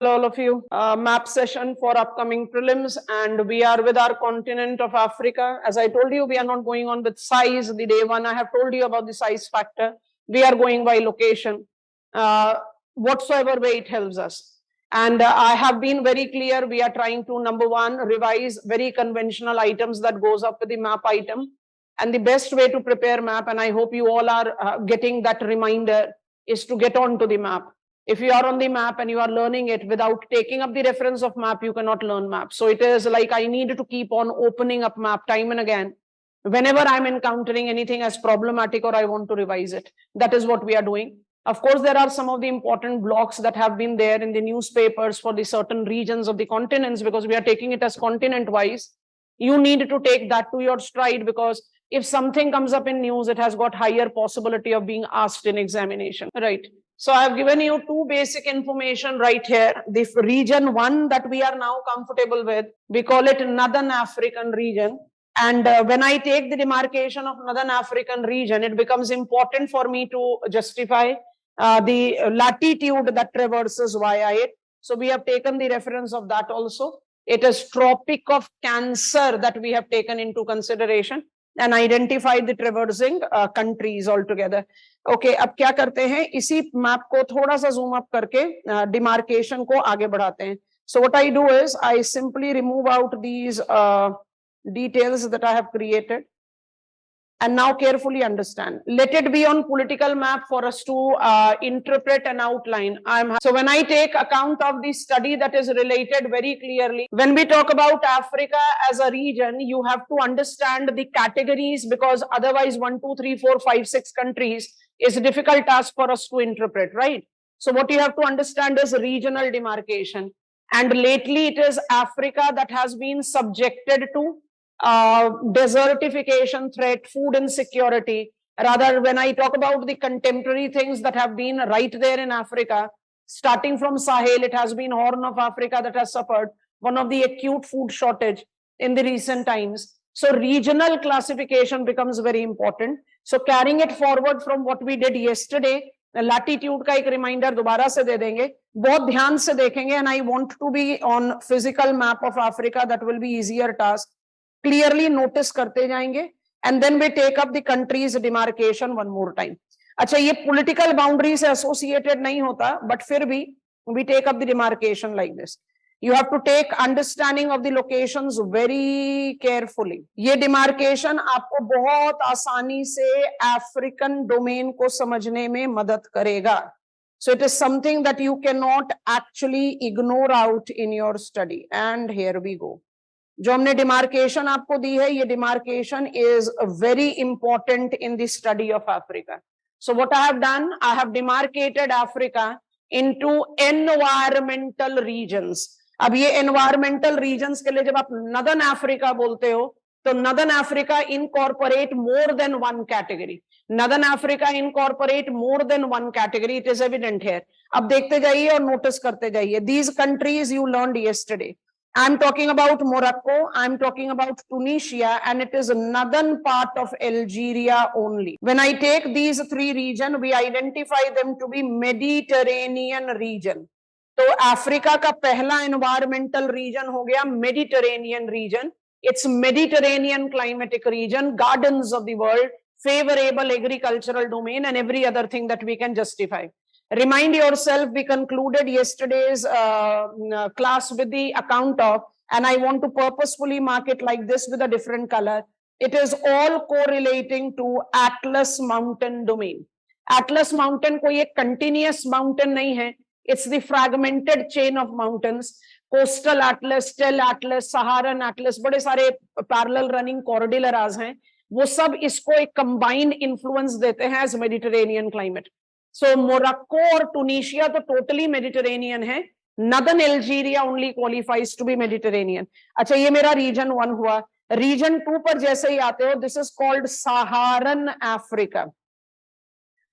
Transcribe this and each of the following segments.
All of you, map session for upcoming prelims, and we are with our continent of Africa. As I told you, we are not going on with size. The day one, I have told you about the size factor. We are going by location, whatsoever way it helps us. And I have been very clear. We are trying to, number one, revise very conventional items that goes up with the map item. And the best way to prepare map, and I hope you all are getting that reminder, is to get on to the map. If you are on the map and you are learning it without taking up the reference of map, you cannot learn map. So it is like I need to keep on opening up map time and again. Whenever I'm encountering anything as problematic or I want to revise it, that is what we are doing. Of course, there are some of the important blocks that have been there in the newspapers for the certain regions of the continents, because we are taking it as continent wise. You need to take that to your stride, because if something comes up in news, it has got higher possibility of being asked in examination, right? So I have given you two basic information right here. The region one that we are now comfortable with, we call it Northern African region. And when I take the demarcation of Northern African region, it becomes important for me to justify the latitude that traverses via it. So we have taken the reference of that also. It is Tropic of Cancer that we have taken into consideration and identified the traversing countries altogether. Okay, अब क्या करते हैं, इसी map को थोड़ा सा zoom up करके demarcation को आगे बढ़ाते हैं. So what I do is I simply remove out these details that I have created. And now carefully understand. Let it be on political map for us to interpret and outline. So when I take account of the study that is related very clearly, when we talk about Africa as a region, you have to understand the categories, because otherwise 1, 2, 3, 4, 5, 6 countries is a difficult task for us to interpret, right? So what you have to understand is regional demarcation. And lately it is Africa that has been subjected to desertification threat, food insecurity. Rather, when I talk about the contemporary things that have been right there in Africa, starting from Sahel, it has been Horn of Africa that has suffered one of the acute food shortage in the recent times. So regional classification becomes very important. So carrying it forward from what we did yesterday, latitude का एक reminder दोबारा से दे देंगे, बहुत ध्यान से देखेंगे, and I want to be on physical map of Africa. That will be easier task. Clearly notice करते जाएंगे, and then we take up the countries demarcation one more time. अच्छा, ये political boundary से associated नहीं होता, but फिर भी we take up the demarcation like this. You have to take understanding of the locations very carefully. ये demarcation आपको बहुत आसानी से African domain को समझने में मदद करेगा. So it is something that you cannot actually ignore out in your study. And here we go. जो हमने demarcation आपको दी है, ये demarcation is very important in the study of Africa. So what I have done, I have demarcated Africa into environmental regions. अब ये environmental regions के लिए जब आप Northern Africa बोलते हो, तो Northern Africa incorporate more than one category. Northern Africa incorporate more than one category. It is evident here. अब देखते जाइए और notice करते जाइए. These countries you learned yesterday. I'm talking about Morocco, I'm talking about Tunisia, and it is a northern part of Algeria only. When I take these three regions, we identify them to be Mediterranean region. So Africa का पहला environmental region हो गया Mediterranean region. It's Mediterranean climatic region, gardens of the world, favorable agricultural domain, and every other thing that we can justify. Remind yourself, we concluded yesterday's class with the account of, and I want to purposefully mark it like this with a different color. It is all correlating to Atlas mountain domain. Atlas mountain कोई एक continuous mountain नहीं है. It's the fragmented chain of mountains. Coastal Atlas, Tel Atlas, Saharan Atlas, बड़े सारे parallel running cordilleras हैं. वो सब इसको एक combined influence देते हैं as Mediterranean climate. So Morocco और Tunisia तो totally Mediterranean है. Northern Algeria only qualifies to be Mediterranean. अच्छा, ये मेरा region 1 हुआ. Region 2 पर जैसे ही आते हो, this is called Saharan Africa.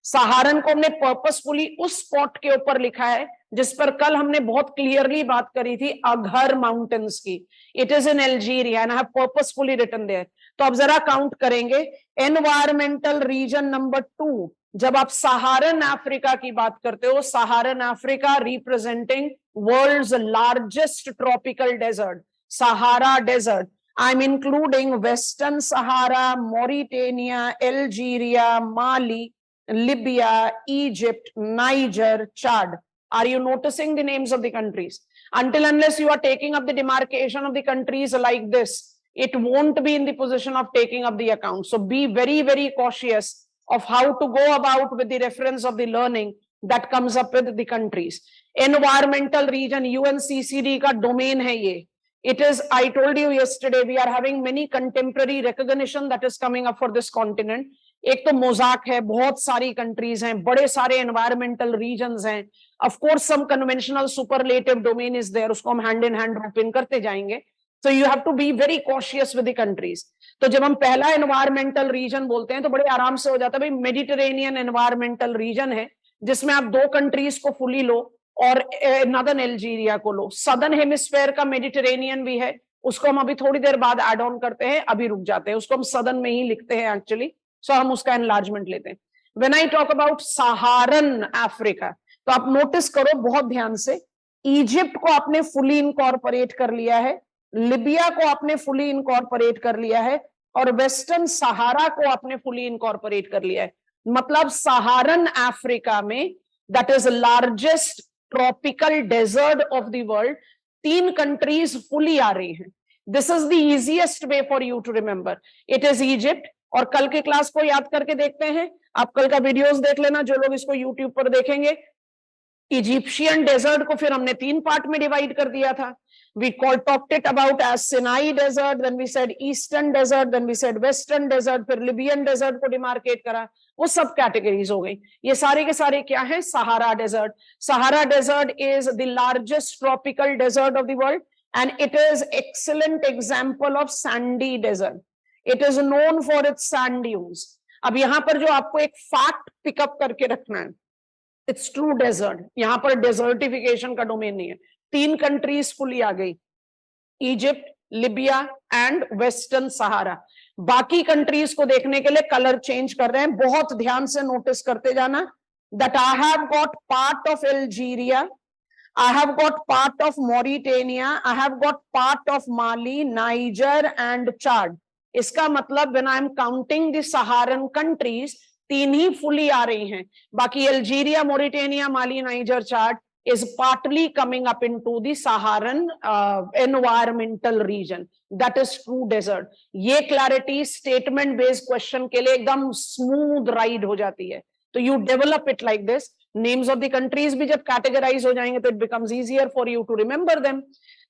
सहारन को हमने पर्पसफुली उस स्पॉट के ऊपर लिखा है जिस पर कल हमने बहुत क्लियरली बात करी थी, अघर माउंटेन्स की. It is in Algeria and I have purposefully written there. तो अब जरा काउंट करेंगे. एनवायरमेंटल रीजन नंबर 2 जब आप सहारन अफ्रीका की बात करते हो, Saharan Africa representing world's largest tropical desert, Sahara desert. I am including Western Sahara, Mauritania, Algeria, Mali, Libya, Egypt, Niger, Chad. Are you noticing the names of the countries? Until unless you are taking up the demarcation of the countries like this, it won't be in the position of taking up the account. So be very, very cautious of how to go about with the reference of the learning that comes up with the countries. Environmental region, UNCCD का domain है ये. It is, I told you yesterday, we are having many contemporary recognition that is coming up for this continent. एक तो मोजाक है, बहुत सारी countries हैं, बड़े सारे एनवायरमेंटल रीजन्स हैं, of course some conventional superlative domain is there, उसको हम hand in hand rope in करते जाएंगे. So you have to be very cautious with the countries. तो जब हम पहला एनवायरमेंटल रीजन बोलते हैं तो बड़े आराम से हो जाता है, भाई मेडिटेरेनियन एनवायरमेंटल रीजन है जिसमें आप दो कंट्रीज को फुली लो और नॉर्दर्न अल्जीरिया को लो. सदर्न हेमिस्फेयर का मेडिटेरेनियन भी है, उसको हम अभी थोड़ी देर बाद एड ऑन करते हैं, अभी रुक जाते हैं, उसको हम सदर्न में ही लिखते हैं एक्चुअली. सो हम उसका एनलार्जमेंट लेते हैं. When I talk about Saharan Africa, तो आप नोटिस करो बहुत ध्यान से, इजिप्ट को आपने फुली इनकॉर्पोरेट कर लिया है, लिबिया को आपने फुली इनकॉर्पोरेट कर लिया है, और वेस्टर्न सहारा को आपने फुली इनकॉर्पोरेट कर लिया है. मतलब सहारन अफ्रीका में, that is largest tropical desert of the world, 3 countries fully आ रही हैं. This is the easiest way for you to remember. It is Egypt. और कल के क्लास को याद करके देखते हैं, आप कल का वीडियोस देख लेना जो लोग इसको यूट्यूब पर देखेंगे. इजिप्शियन डेजर्ट को फिर हमने 3 पार्ट में डिवाइड कर दिया था. We talked it about as Sinai desert, then we said eastern desert, then we said western desert, फिर Libyan desert को डिमार्केट करा. वो सब कैटेगरीज हो गई. ये सारे के सारे क्या है? Sahara desert. Sahara desert is the largest tropical desert of the world and it is excellent example of sandy desert. It is known for its sand dunes. अब यहां पर जो आपको एक फैक्ट पिकअप करके रखना है, इट्स ट्रू डेजर्ट. यहां पर डेजर्टिफिकेशन का डोमेन नहीं है. 3 कंट्रीज फुली आ गई, इजिप्ट, लिबिया एंड वेस्टर्न सहारा. बाकी कंट्रीज को देखने के लिए कलर चेंज कर रहे हैं, बहुत ध्यान से नोटिस करते जाना. That I have got part of Algeria, I have got part of Mauritania, I have got part of Mali, Niger and Chad. इसका मतलब when I am counting the Saharan countries, 3 ही फुली आ रही हैं. बाकी Algeria, Mauritania, Mali, Niger, Chad is partly coming up into the Saharan environmental region. That is true desert. ये clarity statement based question के लिए एकदम smooth ride हो जाती है. तो you develop it like this. Names of the countries भी जब categorize हो जाएंगे तो it becomes easier for you to remember them.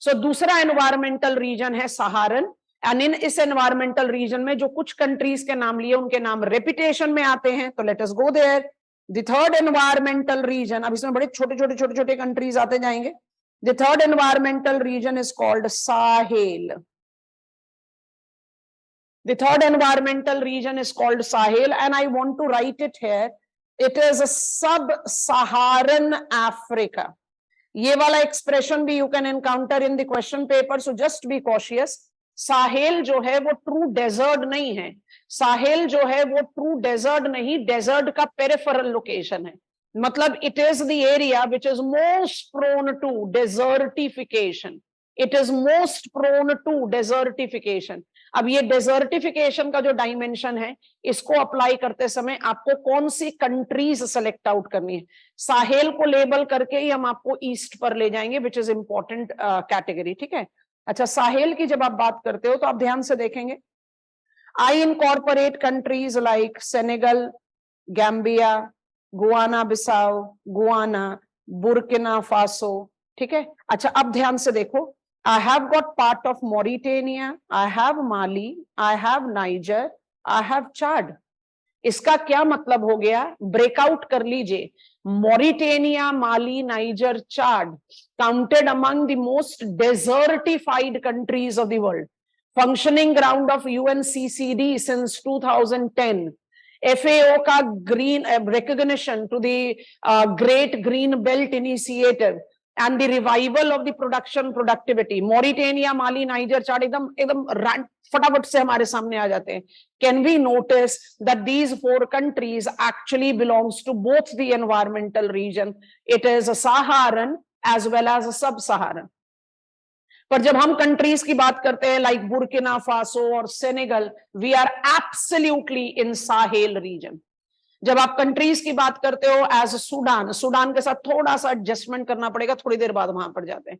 So दूसरा environmental region है Saharan. And in इस environmental region में जो कुछ countries के नाम लिए उनके नाम reputation में आते हैं, तो let us go there. The third environmental region, अब इसमें बड़े छोटे छोटे countries आते जाएंगे. The third environmental region is called Sahel. The third environmental region is called Sahel, and I want to write it here. It is a sub-Saharan Africa. ये वाला expression भी you can encounter in the question paper, so just be cautious. Sahel जो है वो true desert नहीं है. Sahel जो है वो ट्रू डेजर्ट नहीं, डेजर्ट का पेरिफेरल लोकेशन है. मतलब it is the area which is most prone to desertification. It is most prone to desertification. अब ये डेजर्टिफिकेशन का जो डायमेंशन है, इसको अप्लाई करते समय आपको कौन सी कंट्रीज सेलेक्ट आउट करनी है. साहेल को लेबल करके ही हम आपको ईस्ट पर ले जाएंगे, विच इज इंपॉर्टेंट कैटेगरी. ठीक है. अच्छा, साहेल की जब आप बात करते हो तो आप ध्यान से देखेंगे, I incorporate countries like Senegal, Gambia, Guinea Bissau, Guinea, Burkina Faso. ठीक है. अच्छा, अब ध्यान से देखो, I have got part of Mauritania, I have Mali, I have Niger, I have Chad. इसका क्या मतलब हो गया? ब्रेकआउट कर लीजिए. Mauritania, Mali, Niger, Chad counted among the most desertified countries of the world. Functioning ground of UNCCD since 2010. FAO का green recognition to the Great Green Belt Initiative. and the revival of the production productivity. Mauritania, Mali, Niger, Chad एकदम फटाफट से हमारे सामने आ जाते हैं. Can we notice that these 4 countries actually belongs to both the environmental region? It is a Saharan as well as a sub-Saharan. पर जब हम कंट्रीज की बात करते हैं लाइक बुर्किना फासो और Senegal, we are absolutely in Sahel region. जब आप कंट्रीज की बात करते हो एज सूडान, सूडान के साथ थोड़ा सा एडजस्टमेंट करना पड़ेगा, थोड़ी देर बाद वहां पर जाते हैं.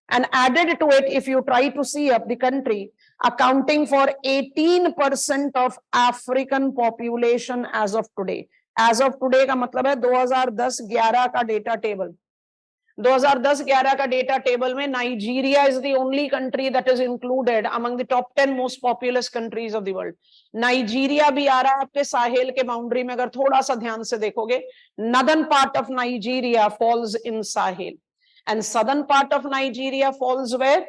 And added to it, if you try to see up the country, accounting for 18% of African population as of today. As of today का मतलब है 2010-11 का डेटा टेबल. 2010-11 का डेटा टेबल में Nigeria is the only country that is included among the top 10 most populous countries of the world. Nigeria भी आ रहा है आपके साहेल के बाउंड्री में. अगर थोड़ा सा ध्यान से देखोगे, northern part of Nigeria falls in Sahel and southern part of Nigeria falls where.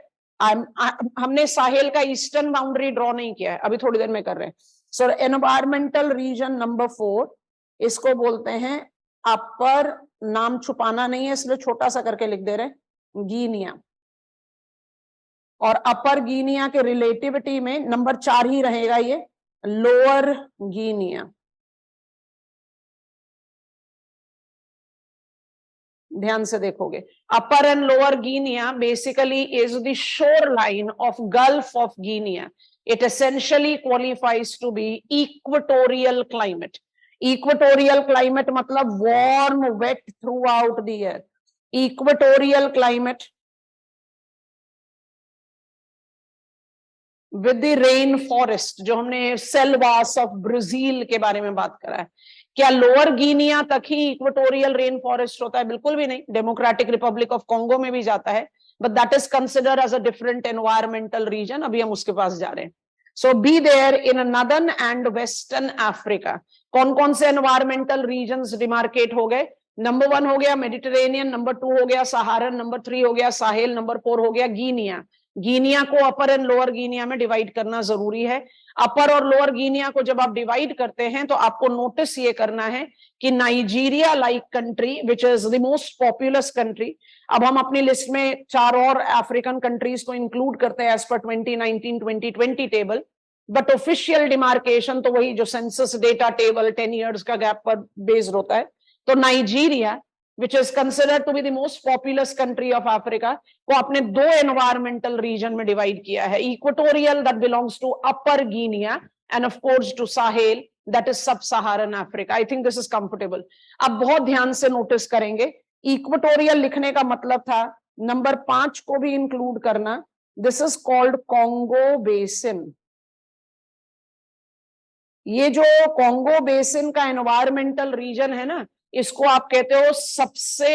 हमने साहेल का ईस्टर्न बाउंड्री ड्रॉ नहीं किया है, अभी थोड़ी देर में कर रहे हैं. सो एनवायरमेंटल रीजन नंबर 4, इसको बोलते हैं अपर, नाम छुपाना नहीं है इसलिए छोटा सा करके लिख दे रहे, गिनिया. और अपर गिनिया के रिलेटिविटी में नंबर 4 ही रहेगा ये, लोअर गिनिया. ध्यान से देखोगे, upper and lower Guinea basically is the shore line of Gulf of Guinea. It essentially qualifies to be equatorial climate. Equatorial climate मतलब warm wet throughout the year. Equatorial climate with the rain forest, जो हमने Selvas of Brazil के बारे में बात करा है. क्या लोअर गिनिया तक ही इक्वेटोरियल रेन फॉरेस्ट होता है? बिल्कुल भी नहीं. डेमोक्रेटिक रिपब्लिक ऑफ कॉन्गो में भी जाता है, but that is considered as a different environmental region. अभी हम उसके पास जा रहे हैं. So be there in northern and western Africa. कौन कौन से एनवायरमेंटल रीजन्स डिमार्केट हो गए? नंबर 1 हो गया मेडिटेरेनियन, नंबर 2 हो गया सहारन, नंबर 3 हो गया साहेल, नंबर 4 हो गया गिनिया. गिनिया को अपर एंड लोअर गिनिया में डिवाइड करना जरूरी है. अपर और लोअर गिनिया को जब आप डिवाइड करते हैं तो आपको नोटिस ये करना है कि Nigeria like country which is the most populous country. अब हम अपनी लिस्ट में 4 और अफ्रीकन कंट्रीज को इंक्लूड करते हैं as per 2019-2020 table, but official demarcation तो वही जो सेंसस डेटा टेबल 10 इयर्स का गैप पर बेस्ड होता है. तो Nigeria which is considered to be the most populous country of Africa को आपने 2 environmental region में divide किया है. Equatorial that belongs to Upper Guinea and of course to Sahel that is Sub-Saharan Africa. I think this is comfortable. अब बहुत ध्यान से notice करेंगे, Equatorial लिखने का मतलब था नंबर 5 को भी इंक्लूड करना. This is called Congo Basin. ये जो Congo Basin का environmental region है ना, इसको आप कहते हो सबसे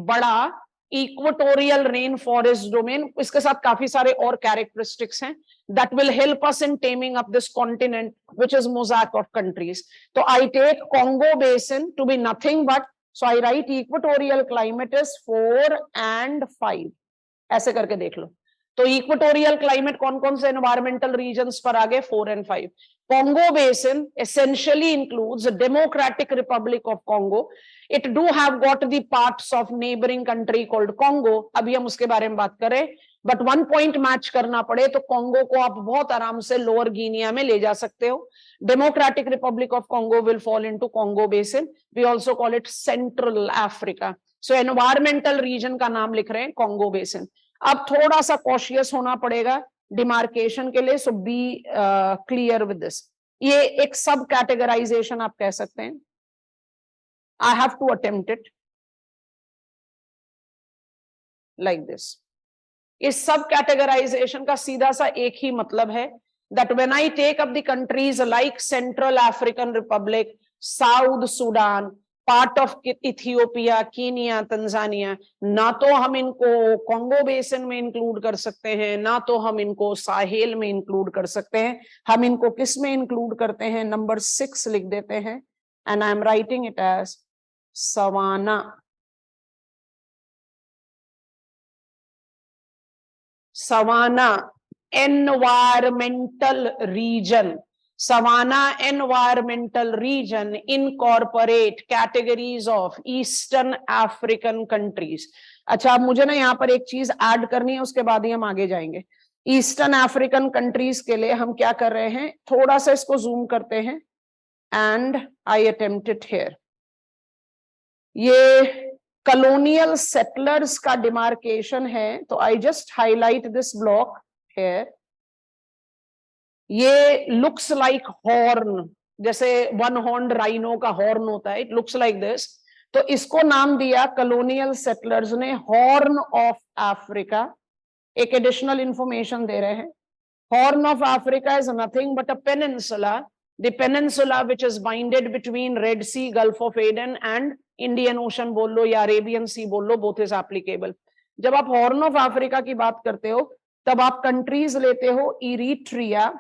बड़ा इक्वेटोरियल रेन फॉरेस्ट डोमेन. इसके साथ काफी सारे और कैरेक्टरिस्टिक्स हैं that will help us in taming up this continent which is mosaic of countries. So I take Congo Basin to be nothing but, so I write equatorial climate is 4 and 5. ऐसे करके देख लो. तो equatorial climate कौन कौन से environmental regions पर आ गए? 4 and 5. Congo Basin essentially includes the Democratic Republic of Congo. It do have got the parts of neighboring country called Congo. अभी हम उसके बारे में बात करें, but 1 point मैच करना पड़े तो Congo को आप बहुत आराम से लोअर गिनिया में ले जा सकते हो. Democratic Republic of Congo will fall into Congo Basin. We also call it Central Africa. So environmental region का नाम लिख रहे हैं Congo Basin. अब थोड़ा सा कॉशियस होना पड़ेगा डिमार्केशन के लिए. So be clear with this. ये एक सब कैटेगराइजेशन आप कह सकते हैं. I have to attempt it like this. इस सब कैटेगराइजेशन का सीधा सा एक ही मतलब है that when I take up the countries like Central African Republic, South Sudan, part of Ethiopia, Kenya, Tanzania, ना तो हम इनको कॉन्गो बेसिन में इंक्लूड कर सकते हैं, ना तो हम इनको साहेल में इंक्लूड कर सकते हैं. हम इनको किस में इंक्लूड करते हैं? नंबर 6 लिख देते हैं and I am writing it as savanna. Savanna environmental region. Savanna environmental region incorporate categories of Eastern African countries. अच्छा, अब मुझे ना यहाँ पर एक चीज ऐड करनी है, उसके बाद ही हम आगे जाएंगे। ईस्टर्न अफ्रीकन कंट्रीज के लिए हम क्या कर रहे हैं, थोड़ा सा इसको जूम करते हैं and I attempt it here. ये कॉलोनियल सेटलर्स का डिमार्केशन है, तो I just highlight this block here. ये लुक्स लाइक हॉर्न, जैसे वन हॉर्न राइनो का हॉर्न होता है, इट लुक्स लाइक दिस। तो इसको नाम दिया कॉलोनियल सेटलर्स ने हॉर्न ऑफ अफ्रीका। एक एडिशनल इंफॉर्मेशन दे रहे हैं, horn of Africa is nothing but a peninsula, the peninsula which is binded between Red Sea, Gulf of Aden and Indian Ocean बोल लो या अरेबियन सी बोल लो, बोथ इज एप्लीकेबल। जब आप हॉर्न ऑफ अफ्रीका की बात करते हो तब आप कंट्रीज लेते हो इरिट्रिया,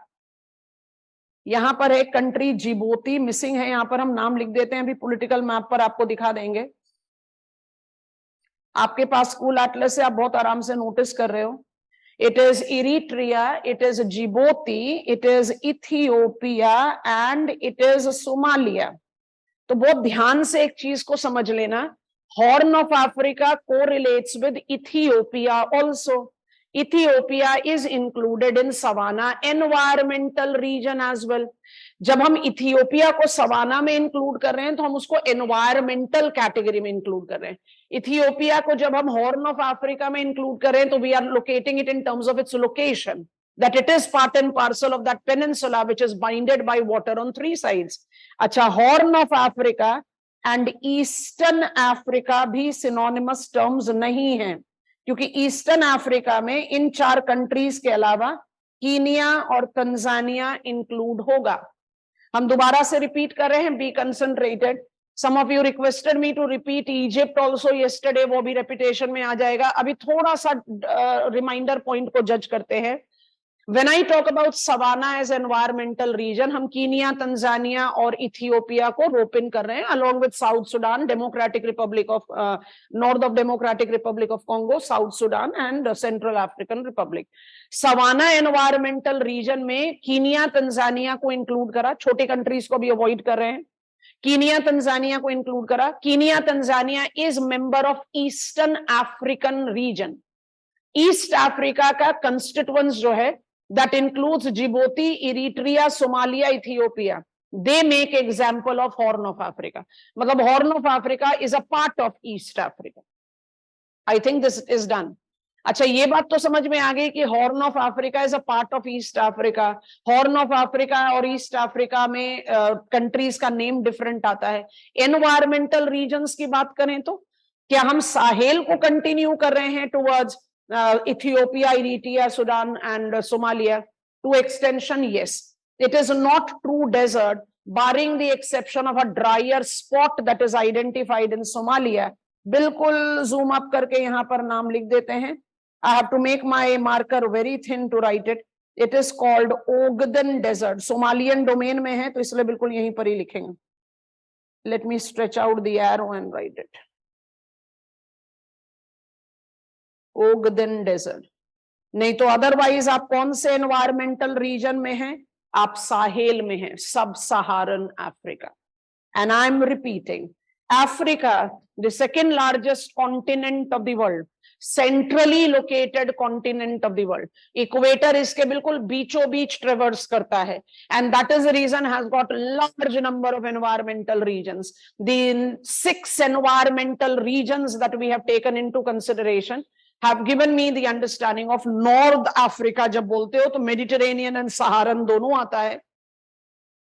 यहां पर एक कंट्री जिबूती मिसिंग है, यहां पर हम नाम लिख देते हैं, अभी पॉलिटिकल मैप पर आपको दिखा देंगे। आपके पास स्कूल एटलस से आप बहुत आराम से नोटिस कर रहे हो। It is Eritrea, it is Djibouti, it is Ethiopia and it is Somalia. तो बहुत ध्यान से एक चीज को समझ लेना, horn of Africa correlates with Ethiopia also. Ethiopia is included in Savannah environmental region as well. जब हम इथियोपिया को सवाना में इंक्लूड कर रहे हैं तो हम उसको एनवायरमेंटल कैटेगरी में इंक्लूड कर रहे हैं। इथियोपिया को जब हम हॉर्न ऑफ अफ्रीका में इंक्लूड कर रहे हैं तो we are locating it in terms of its location, that it is part and parcel of that peninsula which is bounded by water on three sides. अच्छा, horn of Africa and eastern Africa भी synonymous terms नहीं है, क्योंकि eastern Africa में इन चार countries के अलावा Kenya और तंजानिया इंक्लूड होगा। हम दोबारा से रिपीट कर रहे हैं, be concentrated. Some of you requested me to repeat Egypt also yesterday, वो भी रेपिटेशन में आ जाएगा। अभी थोड़ा सा रिमाइंडर पॉइंट को जज करते हैं। When I talk about Savannah as environmental region, हम कीनिया, तंजानिया और इथियोपिया को रोप इन कर रहे हैं, along with South Sudan, Democratic Republic of North of Democratic Republic of Congo, South Sudan and Central African Republic. Savannah environmental region में Kenya, Tanzania को include करा, छोटे कंट्रीज को भी अवॉइड कर रहे हैं। कीनिया, तंजानिया को इंक्लूड करा। Kenya, Tanzania is member of eastern African region. East Africa का कंस्टिट्यूएंट्स जो है, that includes Djibouti, Eritrea, Somalia, Ethiopia. They make example of Horn of Africa. मतलब Horn of Africa is a part of East Africa. I think this is done. अच्छा, ये बात तो समझ में आ गई कि horn of Africa is a part of east Africa. Horn of Africa और ईस्ट अफ्रीका में कंट्रीज का नेम डिफरेंट आता है। एनवायरमेंटल रीजन्स की बात करें तो क्या हम साहेल को कंटिन्यू कर रहे हैं towards Ethiopia, Eritrea, Sudan and Somalia? To extension, yes. It is not true desert, barring the exception of a drier spot that is identified in Somalia. बिल्कुल zoom up करके यहाँ पर नाम लिख देते हैं। I have to make my marker very thin to write it. It is called Ogaden Desert. Somalian domain में है तो इसलिए बिल्कुल यहीं पर ही लिखेंगे। Let me stretch out the arrow and write it. Ogaden desert. नहीं तो अदरवाइज आप कौन से एनवायरमेंटल रीजन में हैं? आप साहेल में हैं, sub Saharan Africa. And I am repeating, Africa the second largest continent of the world, centrally located continent of the world. Equator इसके बिल्कुल बीचों बीच ट्रेवर्स करता है, and that is the reason has got large number of environmental regions. The 6 environmental regions that we have taken into consideration have given me the understanding of North Africa। जब बोलते हो तो मेडिटेरेनियन एंड सहारन दोनों आता है।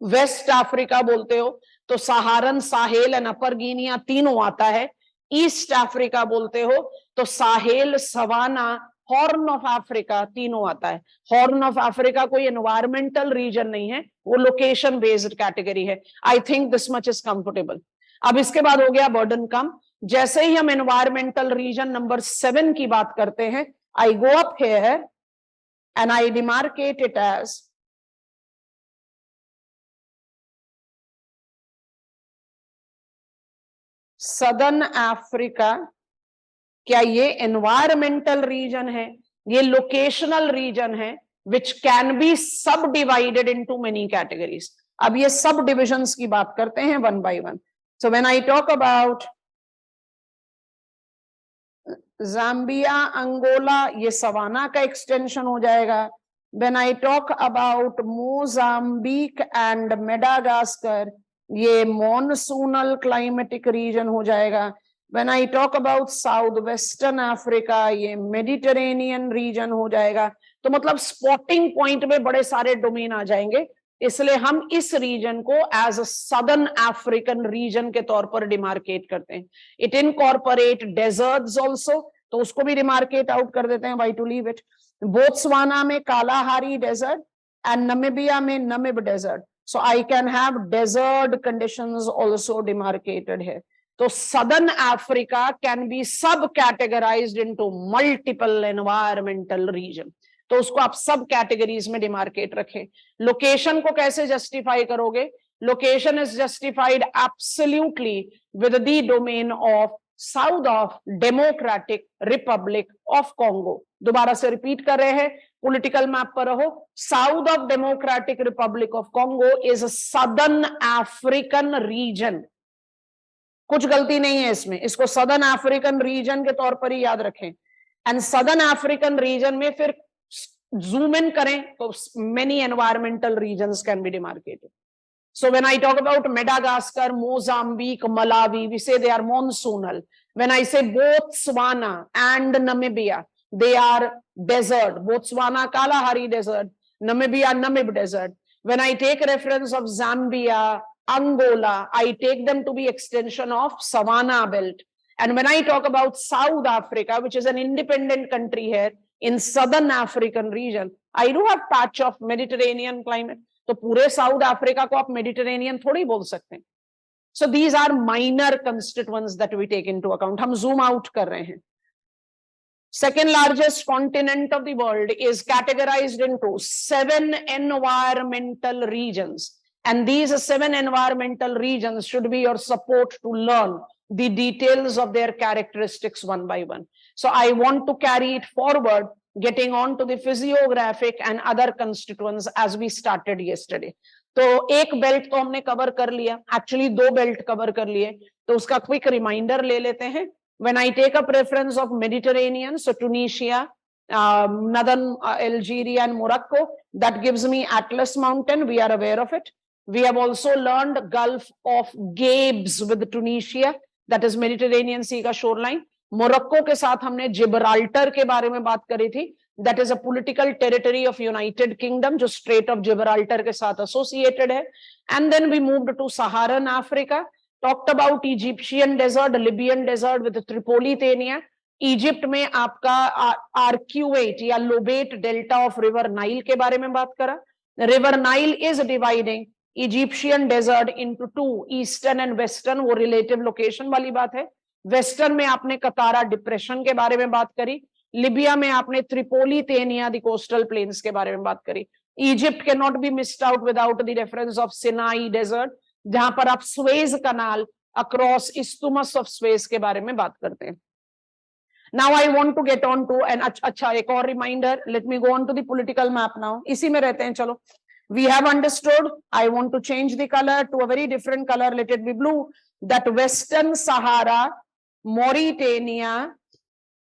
Waste Africa बोलते हो तो Saharan, Sahel and Upper Guinea तीनों आता है। ईस्ट अफ्रीका बोलते हो तो Sahel, savanna, horn of Africa तीनों आता है। हॉर्न ऑफ अफ्रीका कोई एनवायरमेंटल रीजन नहीं है, वो लोकेशन बेस्ड कैटेगरी है। I think this much is comfortable. अब इसके बाद हो गया बर्डन कम। जैसे ही हम एनवायरमेंटल रीजन नंबर 7 की बात करते हैं, I go up here and I demarcate it as southern Africa. क्या ये एनवायरमेंटल रीजन है? ये लोकेशनल रीजन है which can be subdivided into many categories. अब ये सब डिविजन्स की बात करते हैं one by one. So when I talk about Zambia, Angola, ये सवाना का एक्सटेंशन हो जाएगा. When I talk about Mozambique and Madagascar, ये मॉनसूनल क्लाइमेटिक रीजन हो जाएगा. When I talk about south western Africa, ये मेडिटेरेनियन रीजन हो जाएगा. तो मतलब स्पॉटिंग पॉइंट में बड़े सारे डोमेन आ जाएंगे, इसलिए हम इस रीजन को as a southern African region के तौर पर डिमार्केट करते हैं. इट इनकॉर्पोरेट डेजर्ट्स आल्सो, तो उसको भी डिमार्केट आउट कर देते हैं. Why to leave it. Botswana में कालाहारी डेजर्ट एंड नमीबिया में Namib desert. So I can have desert conditions also demarcated here. So Southern Africa can be sub-categorized into multiple environmental region. तो उसको आप सब categories में demarcate रखें. Location को कैसे जस्टिफाई करोगे? Location is justified absolutely with the domain of south of democratic Republic of Congo. दोबारा से रिपीट कर रहे हैं, पॉलिटिकल मैप पर रहो. South of democratic Republic of Congo is southern African reason. कुछ गलती नहीं है इसमें, इसको सदर्न अफ्रीकन रीजन के तौर पर ही याद रखें. एंड सदर्न अफ्रीकन रीजन में फिर जूम इन करें तो many environmental regions can be demarcated. So when I talk about Madagascar, Mozambique, Malawi, we say they are monsoonal. When I say Botswana and Namibia, they are desert. Botswana, Kalahari Desert. Namibia, Namib Desert. When I take reference of Zambia, Angola, I take them to be extension of Savannah Belt. And when I talk about South Africa, which is an independent country here in Southern African region, I do have patch of Mediterranean climate. तो पूरे south Africa को आप Mediterranean थोड़ी बोल सकते हैं. So these are minor constituents that we take into account. हम zoom out कर रहे हैं. Second largest continent of the world is categorized into 7 environmental regions, and these 7 environmental regions should be your support to learn the details of their characteristics one by one. So I want to carry it forward, getting on to the physiographic and other constituents as we started yesterday. तो एक belt तो हमने cover कर लिया, actually 2 belt cover कर लिए, तो उसका क्विक रिमाइंडर ले लेते हैं. When I take up reference of Mediterranean, so Tunisia, northern Algeria and Morocco, that gives me Atlas Mountain. We are aware of it. We have also learned Gulf of Gabes with Tunisia, that is Mediterranean Sea का shoreline. Morocco के साथ हमने Gibraltar के बारे में बात करी थी, that is a political territory of United Kingdom जो Strait of Gibraltar के साथ associated है. And then we moved to Saharan Africa, talked about Egyptian desert, Libyan desert with Tripolitania. Egypt में आपका आर्क्यूएट या lobate delta of river Nile के बारे में बात करा. River Nile is dividing Egyptian desert into 2, eastern and western. वो relative location वाली बात है. वेस्टर्न में आपने कतारा डिप्रेशन के बारे में बात करी. लिबिया में आपने त्रिपोलितेनिया द कोस्टल प्लेन्स के बारे में बात करी. Egypt can not be missed out without the reference of Sinai desert, जहां पर आप Suez canal across isthmus of Suez के बारे में बात करते हैं. Now I want to get on to an अच्छा एक और reminder. Let me go on to the political map now. इसी में रहते हैं. चलो, we have understood. I want to change the color to a very different color. Let it be blue. That Western Sahara, Mauritania.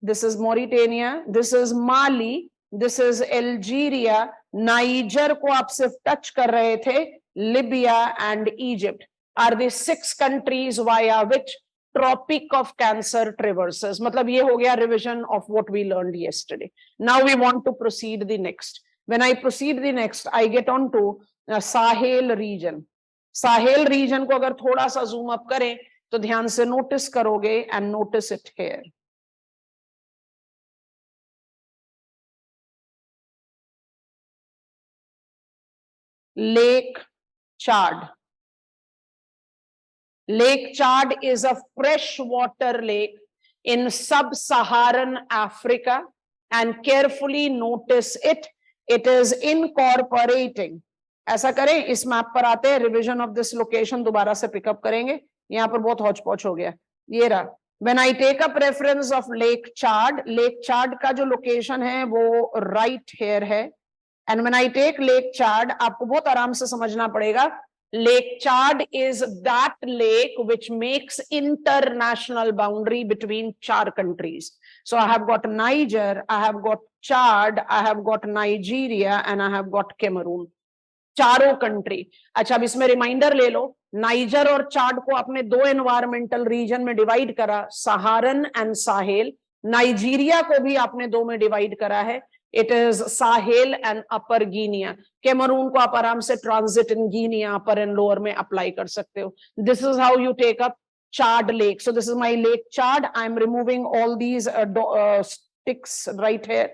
This is Mauritania. This is Mali. This is Algeria. Niger को आप सिर्फ touch कर रहे थे. Libya and Egypt are the 6 countries via which Tropic of Cancer traverses. मतलब ये हो गया revision of what we learned yesterday. Now we want to proceed the next. When I proceed the next, I get on to Sahel region. Sahel region को अगर थोड़ा सा zoom up करें तो ध्यान से notice करोगे and notice it here. Lake Chad. Lake Chad is a freshwater lake in sub-Saharan Africa, and carefully notice it. It is incorporating. ऐसा करें, इस मैप पर आते हैं, रिविजन ऑफ दिस लोकेशन दोबारा से पिकअप करेंगे. यहाँ पर बहुत हौच पौच हो गया. ये रहा. When I take up reference of Lake Chad, Lake Chad का जो लोकेशन है वो right here है. And when I take Lake Chad, आपको बहुत आराम से समझना पड़ेगा. Lake Chad is that lake which makes international boundary between 4 countries. So I have got Niger, I have got Chad, I have got Nigeria and I have got Cameroon. चारों country. अच्छा, अब इसमें रिमाइंडर ले लो, niger और चाड को आपने दो environmental reason में डिवाइड करा, सहारन एंड साहेल। नाइजीरिया को भी आपने दो में डिवाइड करा है, it is Sahel and Upper Guinea. Cameroon को आप आराम से transit in Guinea upper and lower में अप्लाई कर सकते हो। This is how you take up Chad Lake. So this is my Lake Chad. I am removing all these sticks right here.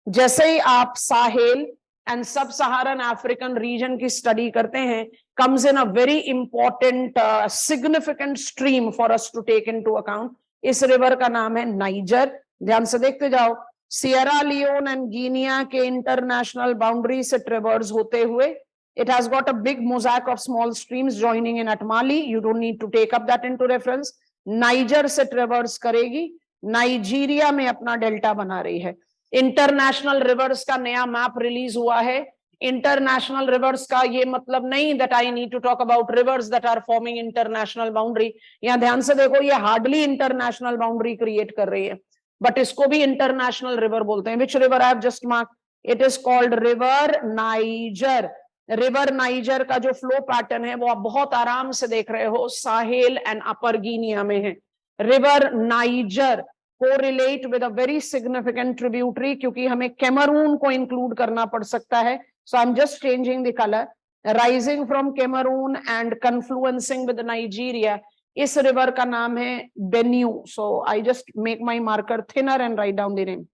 जैसे ही आप साहेल एंड सब सहारन African region की study करते हैं, comes in a very important significant stream for us to take into account. इस river का नाम है नाइजर। ध्यान से देखते जाओ, सियरा लियोन एंड गिनिया के इंटरनेशनल बाउंड्री से ट्रेवर्स होते हुए, it has got a big mosaic of small streams joining in at Mali. You don't need to take up that into reference. Niger से ट्रेवर्स करेगी, नाइजीरिया में अपना डेल्टा बना रही है। इंटरनेशनल रिवर्स का नया मैप रिलीज हुआ है। इंटरनेशनल रिवर्स का ये मतलब नहीं that I need to talk about rivers that are forming international boundary. यहाँ ध्यान से देखो, ये हार्डली इंटरनेशनल बाउंड्री क्रिएट कर रही है, बट इसको भी इंटरनेशनल रिवर बोलते हैं। Which river I have just mark? It is called river niger. River niger का जो फ्लो पैटर्न है वो आप बहुत आराम से देख रहे हो, साहेल एंड अपर गिनिया में है। River Niger correlate with a very significant tributary, क्योंकि हमें कैमरून को इंक्लूड करना पड़ सकता है। So I am just changing the colour, rising from Cameroon and confluencing with Nigeria. इस रिवर का नाम है Benue. So I just make my marker thinner and write down the name.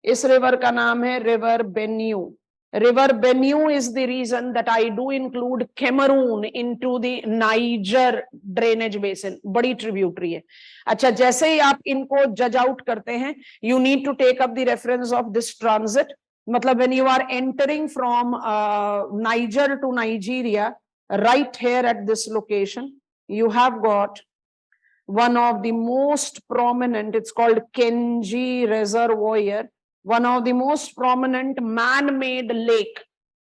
इस रिवर का नाम है river Benue. River Benue is the reason that I do include Cameroon into the Niger drainage basin. बड़ी tributary है। अच्छा, जैसे ही आप इनको जज आउट करते हैं, you need to take up the reference of this transit. मतलब when you are entering from Niger to Nigeria, right here at this location, you have got one of the most prominent, it's called Kenji Reservoir, one of the most prominent man-made lake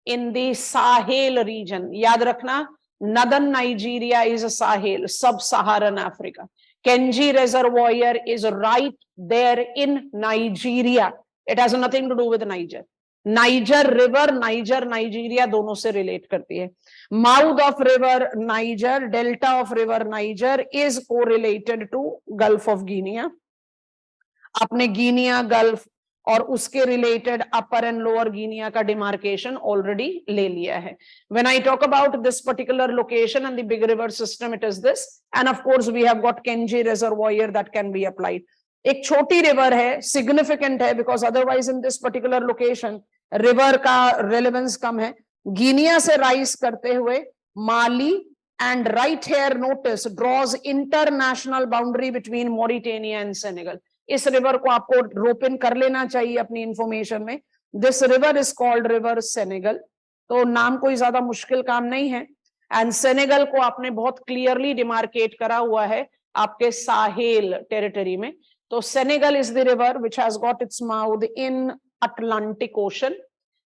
in the Sahel region. याद रखना, northern Nigeria is a Sahel, sub-Saharan Africa. Kenji Reservoir is right there in Nigeria. It has nothing to do with Niger. Niger River, Niger, Nigeria दोनों से relate करती है। Mouth of River Niger, Delta of River Niger is correlated to Gulf of Guinea. आपने Guinea gulf और उसके related upper and lower Guinea का demarcation already ले लिया है। When I talk about this particular location and the big river system, it is this, and of course we have got Kenji Reservoir that can be applied. एक छोटी river है, significant है, because otherwise in this particular location river का relevance कम है। Guinea से rise करते हुए Mali and right here notice draws international boundary between Mauritania and Senegal. इस रिवर को आपको रोप इन कर लेना चाहिए अपनी इंफॉर्मेशन में। This river is called river Senegal. तो नाम कोई ज्यादा मुश्किल काम नहीं है। एंड सेनेगल को आपने बहुत क्लियरली डिमार्केट करा हुआ है आपके साहेल टेरिटरी में। तो Senegal is the river which has got its mouth in Atlantic ocean,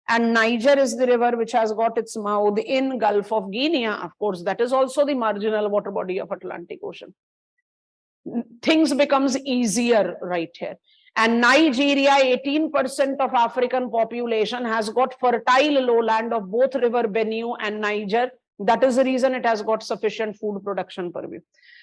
and Niger is the river which has got its mouth in Gulf of Guinea. Of course, that is also the marginal water body of Atlantic Ocean. Things becomes easier right here. And Nigeria, 18% of African population has got fertile lowland of both river Benue and Niger. That is the reason it has got sufficient food production per view.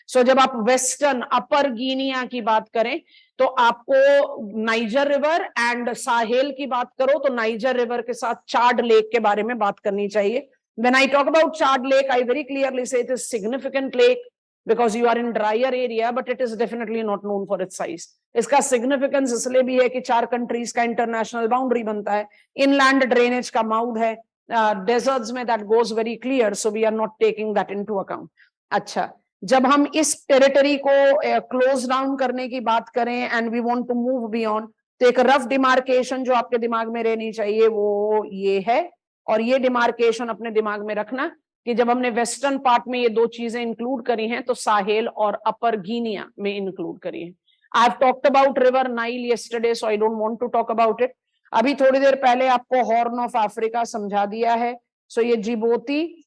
So जब आप western अपर Guinea की बात करें तो आपको niger river and Sahel की बात करो तो नाइजर रिवर के साथ चाड लेक के बारे में बात करनी चाहिए। When I talk about Chad Lake, I very clearly say it is significant lake because you are in drier area, but it is definitely not known for its size. इसका significance इसलिए भी है कि 4 countries का international boundary बनता है, inland drainage का mouth है, deserts में that goes very clear, so we are not taking that into account. अच्छा, जब हम इस टेरिटरी को क्लोज डाउन करने की बात करें and we want to move beyond, तो एक रफ डिमार्केशन जो आपके दिमाग में रहनी चाहिए वो ये है। और ये डिमार्केशन अपने दिमाग में रखना कि जब हमने वेस्टर्न पार्ट में ये दो चीजें इंक्लूड करी हैं तो साहेल और अपर गिनिया में इंक्लूड करी है। I have talked about river Nile yesterday, so I don't want to talk about it. अभी थोड़ी देर पहले आपको हॉर्न ऑफ अफ्रीका समझा दिया है। सो ये जिबूती,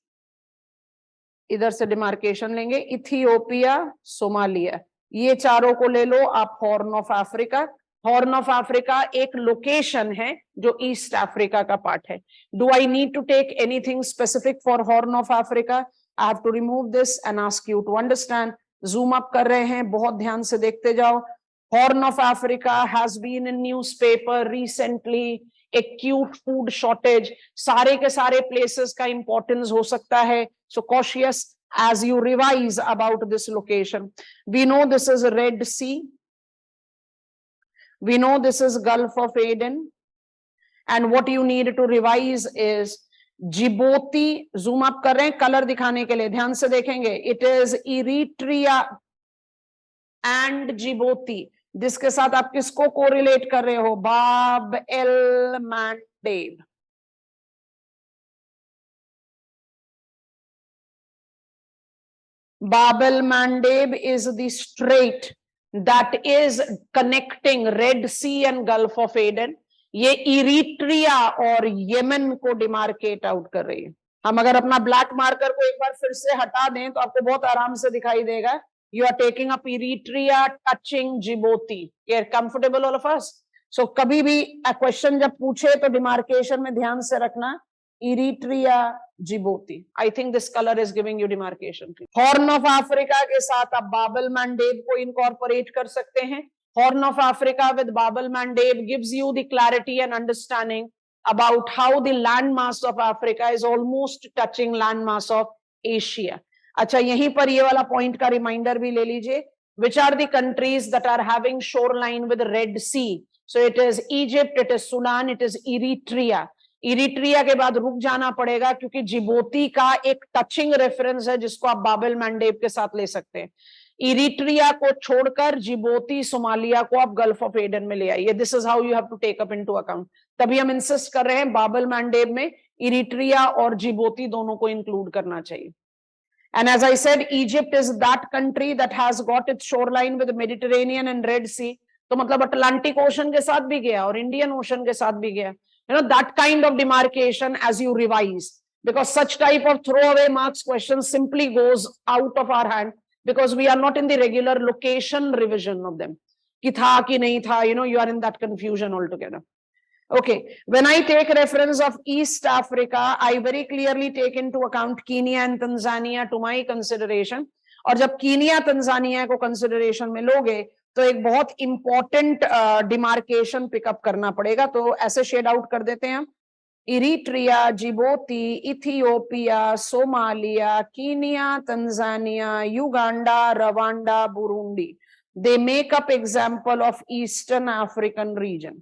इधर से डिमार्केशन लेंगे, इथियोपिया, सोमालिया, ये चारों को ले लो आप horn of Africa. Horn of Africa एक लोकेशन है जो ईस्ट अफ्रीका का पार्ट है। Do I need to take anything specific for horn of Africa? I have to remove this and ask you to understand. Zoom up कर रहे हैं, बहुत ध्यान से देखते जाओ। Horn of Africa has been in newspaper recently, acute food shortage, सारे के सारे प्लेसेस का इंपॉर्टेंस हो सकता है, सो cautious as you revise about this location. We know this is Red Sea, we know this is Gulf of Aden, and what you need to revise is Djibouti. Zoom up कर रहे हैं colour दिखाने के लिए, ध्यान से देखेंगे। It is Eritrea and Djibouti, जिसके साथ आप किसको कोरिलेट कर रहे हो? बाब L मैंडेब। Bab el-Mandeb is the strait that is connecting Red Sea and Gulf of Aden. ये इरिट्रिया और यमन को डिमार्केट आउट कर रही है। हम अगर अपना ब्लैक मार्कर को एक बार फिर से हटा दें तो आपको बहुत आराम से दिखाई देगा। You are taking up Eritrea touching Djibouti. ये comfortable all of us? So कभी भी क्वेश्चन जब पूछे तो डिमार्केशन में ध्यान से रखना, Eritrea Djibouti. I think this colour is giving you demarcation. Horn of Africa के साथ आप बाबल मैंडेब को इनकॉर्पोरेट कर सकते हैं। Horn of Africa with Bab el Mandeb gives you the clarity and understanding about how the land mass of Africa is almost touching land mass of Asia. अच्छा, यहीं पर ये वाला पॉइंट का रिमाइंडर भी ले लीजिए। Which are the countries that are having shoreline with Red Sea? So it is Egypt, it is Sudan, it is Eritrea. Eritrea के बाद रुक जाना पड़ेगा क्योंकि जिबोती का एक टचिंग रेफरेंस है जिसको आप बाबल मैंडेब के साथ ले सकते हैं। इरिट्रिया को छोड़कर जिबोती, सोमालिया को आप गल्फ ऑफ एडन में ले आइए। This is how you have to take up into account. तभी हम इंसिस्ट कर रहे हैं बाबल मैंडेब में इरिट्रिया और जिबोती दोनों को इंक्लूड करना चाहिए। And as I said, Egypt is that country that has got its shoreline with the Mediterranean and Red Sea. तो मतलब अटलांटिक ओशन के साथ भी गया और इंडियन ओशन के साथ भी गया। You know, that kind of demarcation as you revise, because such type of throwaway marks questions simply goes out of our hand because we are not in the regular location revision of them. कि था कि नहीं था, you know, you are in that confusion altogether. Okay, when I take reference of East Africa, I very clearly take into account Kenya and Tanzania to my consideration. और जब Kenya Tanzania को consideration में लोगे तो एक बहुत important demarcation pickup करना पड़ेगा। तो ऐसे शेड आउट कर देते हैं हम, Eritrea, Djibouti, Ethiopia, Somalia, Kenya, Tanzania, Uganda, Rwanda, Burundi, they make up example of Eastern African region.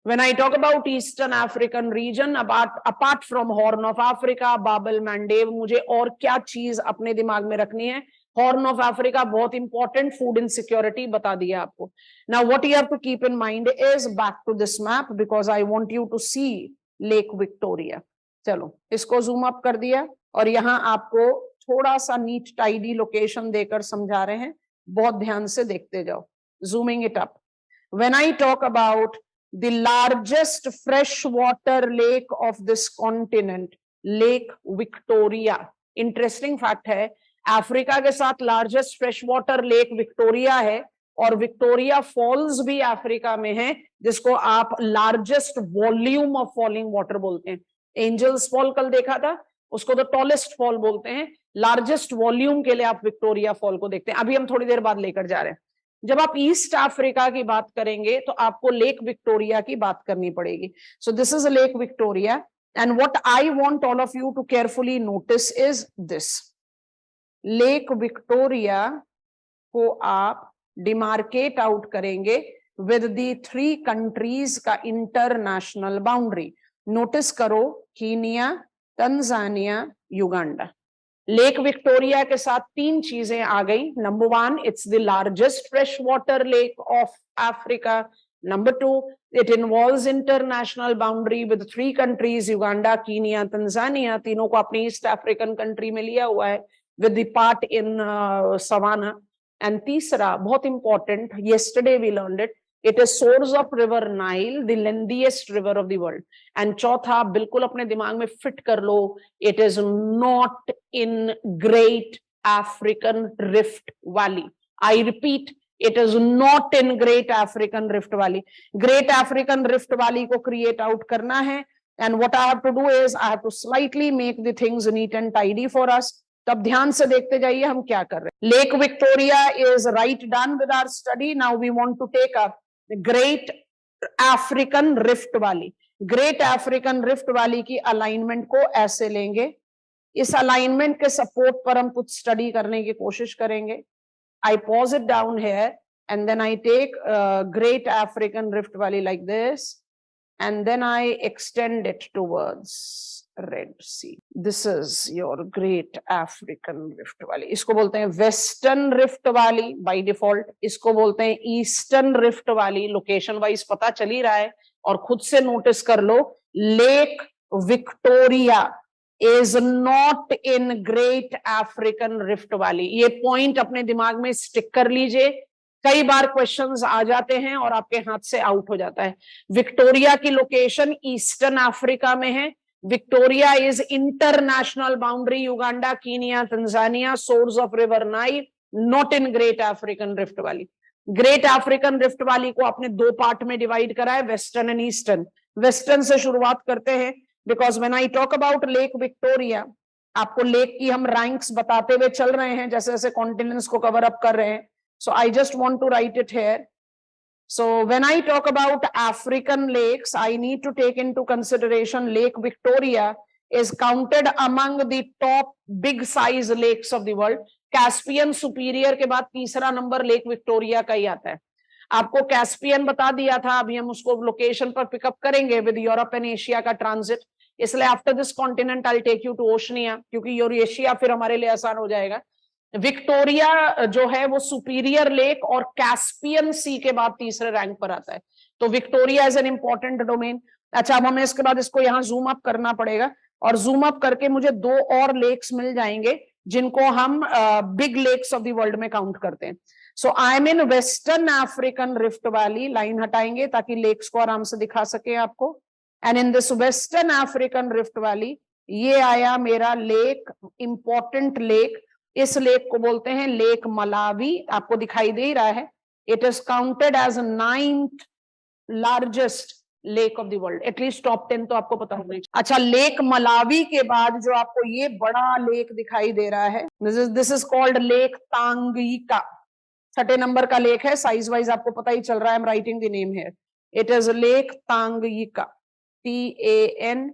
When I talk about Eastern African region, apart from Horn of Africa, Bab el-Mandeb, मुझे और क्या चीज अपने दिमाग में रखनी है? Horn of Africa बहुत important, food insecurity बता दिया आपको। Now what you have to keep in mind is back to this map because I want you to see Lake Victoria. चलो इसको zoom up कर दिया और यहाँ आपको थोड़ा सा neat tidy location देकर समझा रहे हैं, बहुत ध्यान से देखते जाओ। Zooming it up. When I talk about the largest freshwater lake of this continent, Lake Victoria. Interesting fact है, अफ्रीका के साथ largest fresh water lake Victoria है और विक्टोरिया फॉल्स भी अफ्रीका में है, जिसको आप largest volume of falling water बोलते हैं। एंजल्स फॉल कल देखा था, उसको तो टॉलेस्ट फॉल बोलते हैं। लार्जेस्ट वॉल्यूम के लिए आप विक्टोरिया फॉल को देखते हैं। अभी हम थोड़ी देर बाद लेकर जा रहे हैं। जब आप ईस्ट अफ्रीका की बात करेंगे तो आपको लेक विक्टोरिया की बात करनी पड़ेगी। So this is Lake Victoria and what I want all of you to carefully notice is this. Lake Victoria को आप डिमार्केट आउट करेंगे विद दी 3 कंट्रीज का इंटरनेशनल बाउंड्री। नोटिस करो, Kenya, Tanzania, Uganda. Lake Victoria के साथ 3 चीजें आ गई। Number 1, it's the largest fresh water lake of Africa. Number 2, it involves international boundary with 3 countries, Uganda, Kenya, Tanzania. तीनों को अपनी ईस्ट अफ्रीकन कंट्री में लिया हुआ है with the part in Savannah. And तीसरा बहुत important, yesterday we learned it, it is source of river Nile, the lengthiest river of the world. And चौथा बिल्कुल अपने दिमाग में फिट कर लो, it is not in Great African Rift Valley. I repeat, it is not in Great African Rift Valley. Great African Rift Valley को create out करना है, and what I have to do is I have to slightly make the things neat and tidy for us. तब ध्यान से देखते जाइए हम क्या कर रहे हैं. Lake Victoria is right done with our study. Now we want to take up the Great African Rift Valley. Great African Rift Valley की alignment को ऐसे लेंगे. इस alignment के support पर हम कुछ study करने की कोशिश करेंगे. I pause it down here and then I take Great African Rift Valley like this, and then I extend it towards Red Sea. This is your Great African Rift Valley. इसको बोलते हैं Western Rift Valley by default. इसको बोलते हैं Eastern Rift Valley. Location wise पता चल ही रहा है और खुद से notice कर लो. Lake Victoria is not in Great African Rift Valley. ये पॉइंट अपने दिमाग में स्टिक कर लीजिए. कई बार क्वेश्चंस आ जाते हैं और आपके हाथ से आउट हो जाता है. विक्टोरिया की लोकेशन ईस्टर्न अफ्रीका में है. Victoria is international boundary Uganda, Kenya, Tanzania, source of river Nile, not in great African rift valley. Great African rift valley को आपने दो पार्ट में डिवाइड करा है, वेस्टर्न एंड ईस्टर्न. वेस्टर्न से शुरुआत करते हैं, because when I talk about lake Victoria, आपको लेक की हम रैंक्स बताते हुए चल रहे हैं जैसे जैसे कॉन्टिनेंट्स को कवर अप कर रहे हैं. So I just want to write it here. So when I talk about African lakes, I need to take into consideration Lake Victoria is counted among the top big size lakes of the world. Caspian Superior के बाद तीसरा number lake Victoria का ही आता है. आपको Caspian बता दिया था, अभी हम उसको लोकेशन पर पिकअप करेंगे विद यूरोप एंड एशिया का ट्रांजिट. इसलिए after this continent I take you to Oceania, क्योंकि यूरेशिया फिर हमारे लिए आसान हो जाएगा. विक्टोरिया जो है वो सुपीरियर लेक और कैस्पियन सी के बाद तीसरे रैंक पर आता है. तो Victoria is an important domain. अच्छा, अब हमें इसके बाद इसको यहाँ जूम अप करना पड़ेगा और जूम अप करके मुझे दो और लेक्स मिल जाएंगे जिनको हम big lakes of the world में काउंट करते हैं. So I am in western African rift valley. Line हटाएंगे ताकि लेक्स को आराम से दिखा सके आपको. And in this western African rift valley ये आया मेरा लेक, इंपॉर्टेंट लेक. इस लेक को बोलते हैं लेक मलावी. आपको दिखाई दे रहा है. It is counted as 9th largest lake of the world. At least top 10 तो आपको पता होगा. अच्छा, लेक मलावी के बाद जो आपको ये बड़ा लेक दिखाई दे रहा है, this is called lake Tanganyika. 6 number का लेक है. साइज वाइज आपको पता ही चल रहा है. I am writing the name here. It is lake Tanganyika, TANGANYIKA.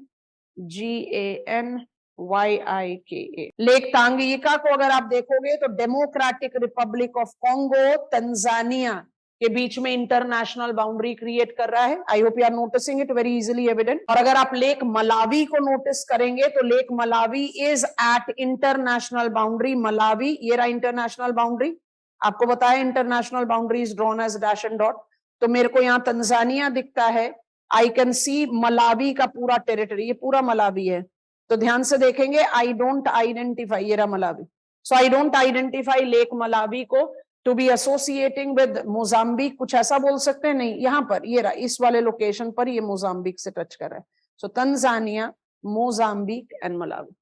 Lake Tanganyika को अगर आप देखोगे तो Democratic Republic of Congo, Tanzania के बीच में इंटरनेशनल बाउंड्री क्रिएट कर रहा है. I hope you are noticing it, very easily evident. और अगर आप लेक मलावी को नोटिस करेंगे तो Lake Malawi is at international boundary. Malawi, ये रहा इंटरनेशनल बाउंड्री. आपको बताया international boundary is drawn as dash and dot. तो मेरे को यहाँ तंजानिया दिखता है. आई कैन सी मलावी का पूरा टेरिटरी, ये पूरा मलावी है. तो ध्यान से देखेंगे, आई डोंट आइडेंटिफाई, ये रहा Malawi. So I don't identify lake Malawi को to be associating with Mozambique. कुछ ऐसा बोल सकते हैं? नहीं. यहाँ पर ये रहा, इस वाले लोकेशन पर ये मोजाम्बिक से टच कर रहा है. So Tanzania, Mozambique and Malawi.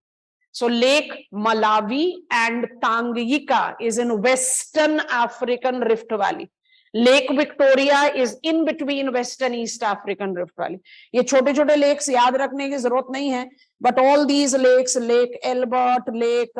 So Lake Malawi and Tanganyika is in Western African Rift Valley. Lake Victoria is in between West and East African Rift Valley. ये छोटे छोटे लेक्स याद रखने की जरूरत नहीं है, but all these lakes, Lake Albert, Lake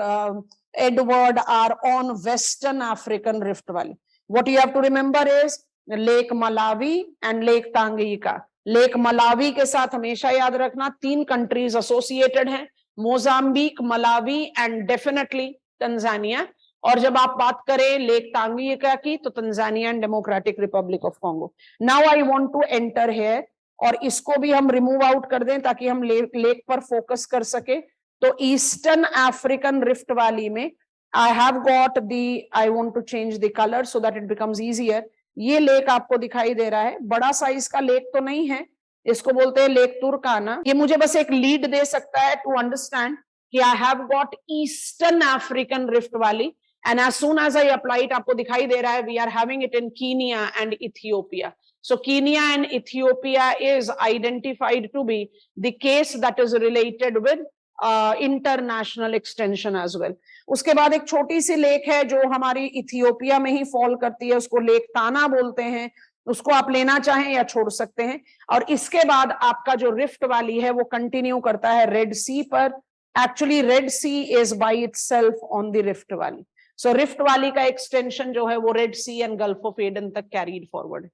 Edward, are on Western African Rift Valley. What you have to remember is Lake Malawi and Lake Tanganyika. Lake Malawi के साथ हमेशा याद रखना 3 कंट्रीज एसोसिएटेड हैं, Mozambique, Malawi and definitely Tanzania. और जब आप बात करें लेक तांगयिका की तो Tanzania and Democratic Republic of Congo. Now I want to enter here, और इसको भी हम रिमूव आउट कर दें ताकि हम लेक पर फोकस कर सके. तो ईस्टर्न अफ्रीकन रिफ्ट वैली में I have got the, I want to change the colour so that it becomes easier. ये लेक आपको दिखाई दे रहा है. बड़ा साइज का लेक तो नहीं है, इसको बोलते हैं लेक तुर्काना. ये मुझे बस एक लीड दे सकता है टू अंडरस्टैंड कि I have got Eastern African rift valley. And as soon as I apply it, आपको दिखाई दे रहा है we are having it in Kenya and Ethiopia. So Kenya and Ethiopia is identified to be the case that is related with international extension as well. उसके बाद एक छोटी सी lake है जो हमारी इथियोपिया में ही फॉल करती है, उसको लेक ताना बोलते हैं, उसको आप लेना चाहें या छोड़ सकते हैं। और इसके बाद आपका जो रिफ्ट वैली है वो कंटिन्यू करता है रेड सी पर। Actually Red Sea is by itself on the Rift Valley. So Rift Valley का एक्सटेंशन जो है वो Red Sea and Gulf of Aden तक कैरीड फॉरवर्ड है।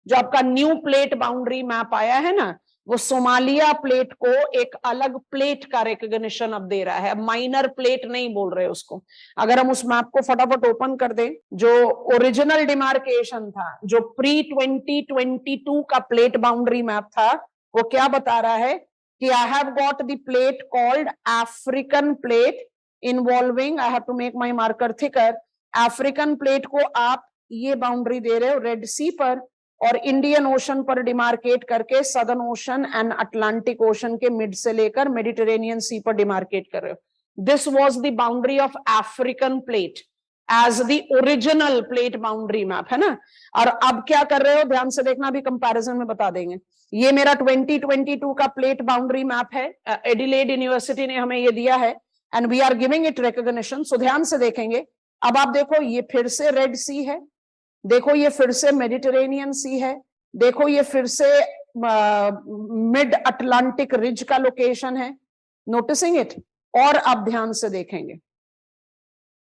जो आपका न्यू प्लेट बाउंड्री मैप आया है ना, वो सोमालिया प्लेट को एक अलग प्लेट का रिकॉग्निशन अब दे रहा है, माइनर प्लेट नहीं बोल रहे उसको। अगर हम उस मैप को फटाफट ओपन कर दें, जो ओरिजिनल डिमार्केशन था, जो प्री 2022 का प्लेट बाउंड्री मैप था, वो क्या बता रहा है कि I have got the plate called African plate involving, I have to make my marker thicker, African plate को आप ये बाउंड्री दे रहे हो रेड सी पर, और इंडियन ओशन पर डिमार्केट करके Southern Ocean and Atlantic Ocean के मिड से लेकर मेडिटेरेनियन सी पर डिमार्केट कर रहे हो। This was the boundary of African plate as the original plate boundary map, है ना। और अब क्या कर रहे हो, ध्यान से देखना, भी कंपैरिजन में बता देंगे। ये मेरा 2022 का प्लेट बाउंड्री मैप है, एडिलेड यूनिवर्सिटी ने हमें ये दिया है and we are giving it recognition. So ध्यान से देखेंगे। अब आप देखो, ये फिर से रेड सी है, देखो ये फिर से मेडिटेरेनियन सी है, देखो ये फिर से मिड अटलांटिक रिज का लोकेशन है, नोटिसिंग इट। और अब ध्यान से देखेंगे,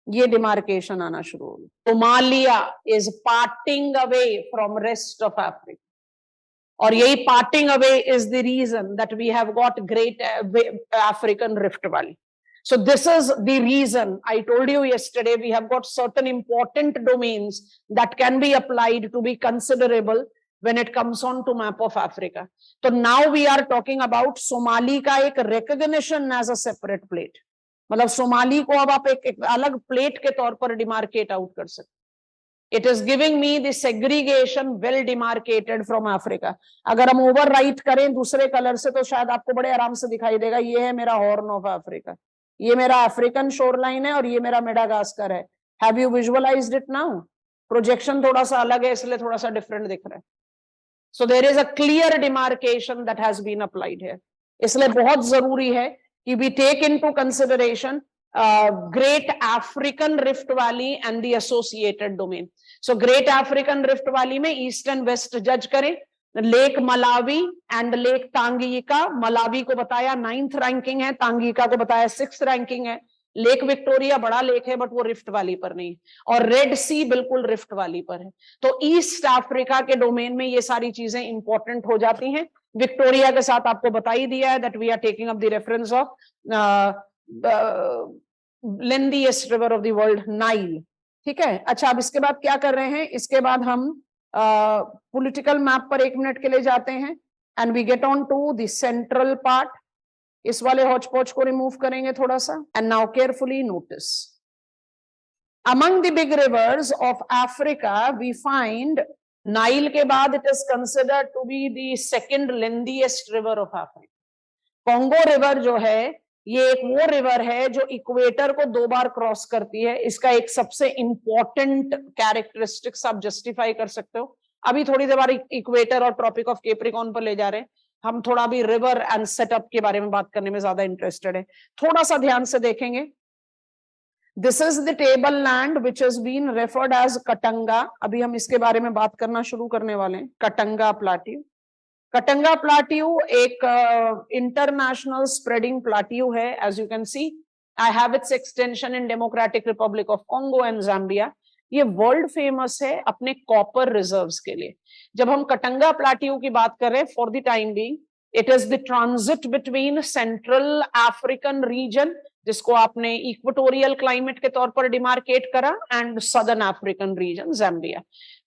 ये डिमार्केशन आना शुरू होगी। Somalia is parting away from rest of Africa, और यही parting away is the reason that we have got Great African rift Valley. So this is the reason I told you yesterday we have got certain important domains that can be applied to be considerable when it comes on to map of Africa. So now we are talking about Somali का एक recognition as a separate plate. मतलब Somali को अब आप एक अलग plate के तौर पर डिमार्केट आउट कर सकते। It is giving me the segregation well demarcated from Africa. अगर हम ओवरराइट करें दूसरे कलर से तो शायद आपको बड़े आराम से दिखाई देगा, ये है मेरा हॉर्न ऑफ अफ्रीका, ये मेरा अफ्रीकन शोरलाइन है, और ये मेरा मेडागास्कर है। Have you visualised it now? Projection थोड़ा सा अलग है इसलिए थोड़ा सा डिफरेंट दिख रहा है। So there is a clear demarcation that has been applied here. इसलिए बहुत जरूरी है कि we take into consideration great African rift valley and the associated domain. So great African rift valley में ईस्ट एंड वेस्ट जज करें। Lake Malawi and lake Tanganyika, Malawi को बताया 9th रैंकिंग है, तांगीका को बताया 6th रैंकिंग है। लेक विक्टोरिया बड़ा लेक है बट वो रिफ्ट वैली पर नहीं, और रेड सी बिल्कुल रिफ्ट वैली पर है। तो ईस्ट अफ्रीका के डोमेन में ये सारी चीजें इंपॉर्टेंट हो जाती हैं। विक्टोरिया के साथ आपको बता ही दिया है that we are taking up the reference of lengthiest river of the world, Nile. ठीक है, अच्छा अब इसके बाद क्या कर रहे हैं, इसके बाद हम पॉलिटिकल मैप पर 1 मिनट के लिए जाते हैं and we get on to the central part. इस वाले हॉच पॉच को रिमूव करेंगे थोड़ा सा and now carefully notice, among the big rivers of Africa we find Nile के बाद it is considered to be the second lengthiest river of Africa. Congo river जो है ये एक वो रिवर है जो इक्वेटर को 2 बार क्रॉस करती है। इसका एक सबसे इंपॉर्टेंट कैरेक्टरिस्टिक्स आप जस्टिफाई कर सकते हो। अभी थोड़ी देर बाद इक्वेटर और ट्रॉपिक ऑफ कैप्रिकॉर्न पर ले जा रहे हैं हम, थोड़ा भी रिवर एंड सेटअप के बारे में बात करने में ज्यादा इंटरेस्टेड है। थोड़ा सा ध्यान से देखेंगे, this is the table land which is been referred as Katanga. अभी हम इसके बारे में बात करना शुरू करने वाले हैं, कटंगा प्लाट्यू। कटंगा प्लाट्यू एक इंटरनेशनल स्प्रेडिंग प्लाट्यू है, as you can see I have its extension in Democratic Republic of Congo and Zambia. ये वर्ल्ड फेमस है अपने कॉपर रिजर्व्स के लिए। जब हम कटंगा प्लाट्यू की बात करें, for the time being it is the transit between central African region, जिसको आपने इक्वेटोरियल क्लाइमेट के तौर पर डिमार्केट करा, and southern African reason Zambia.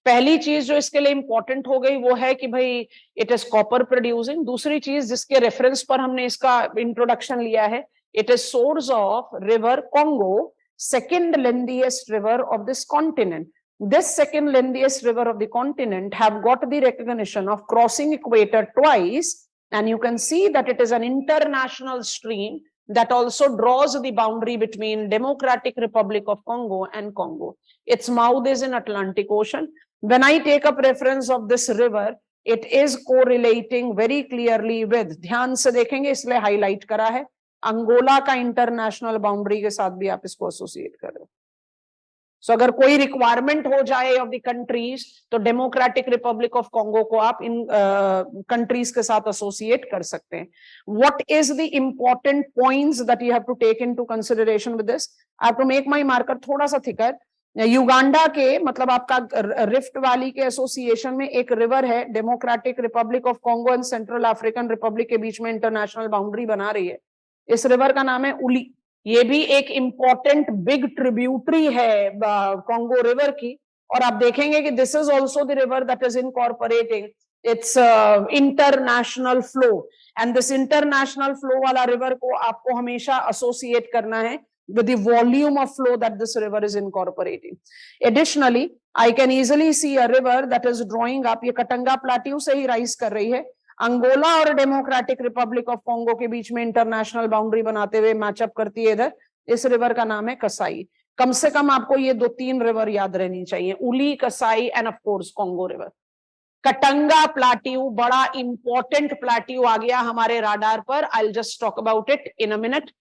पहली चीज जो इसके लिए इंपॉर्टेंट हो गई वो है कि भाई इट इज कॉपर प्रोड्यूसिंग। दूसरी चीज जिसके रेफरेंस पर हमने इसका इंट्रोडक्शन लिया है, it is source of river Congo, second lengthiest river of this continent. This second lengthiest river of the continent have got the recognition of crossing equator twice, and you can see that it is an international stream that also draws the boundary between Democratic Republic of Congo and Congo. Its mouth is in Atlantic Ocean. When I take up reference of this river, it is correlating very clearly with, ध्यान से देखेंगे इसलिए highlight करा है, Angola का international boundary के साथ भी आप इसको एसोसिएट कर रहे हो। सो अगर कोई रिक्वायरमेंट हो जाए ऑफ द कंट्रीज, तो डेमोक्रेटिक रिपब्लिक ऑफ कॉन्गो को आप इन कंट्रीज के साथ एसोसिएट कर सकते हैं। What is the important points that you have to take into consideration with this? I have to make my marker थोड़ा सा थिकर। युगांडा के मतलब आपका रिफ्ट वैली के एसोसिएशन में एक रिवर है, democratic Republic of Congo and central African Republic के बीच में इंटरनेशनल बाउंड्री बना रही है। इस रिवर का नाम है उली। ये भी एक इंपॉर्टेंट बिग ट्रिब्यूटरी है कॉन्गो रिवर की, और आप देखेंगे कि this is also the river that is incorporating it's international flow, and this international flow वाला रिवर को आपको हमेशा एसोसिएट करना है with the volume of flow that this river is incorporating. Additionally, I can easily see a river that is drawing up, ये Katanga plateau से ही rise कर रही है, अंगोला और डेमोक्रेटिक रिपब्लिक ऑफ कॉन्गो के बीच में इंटरनेशनल बाउंड्री बनाते हुए मैचअप करती है इधर। इस रिवर का नाम है कसाई। कम से कम आपको ये 2-3 रिवर याद रहनी चाहिए, उली, Kasai and of course Congo river. Katanga plateau बड़ा इंपॉर्टेंट प्लाट्यू आ गया हमारे राडार पर। I will just talk about it in a minute.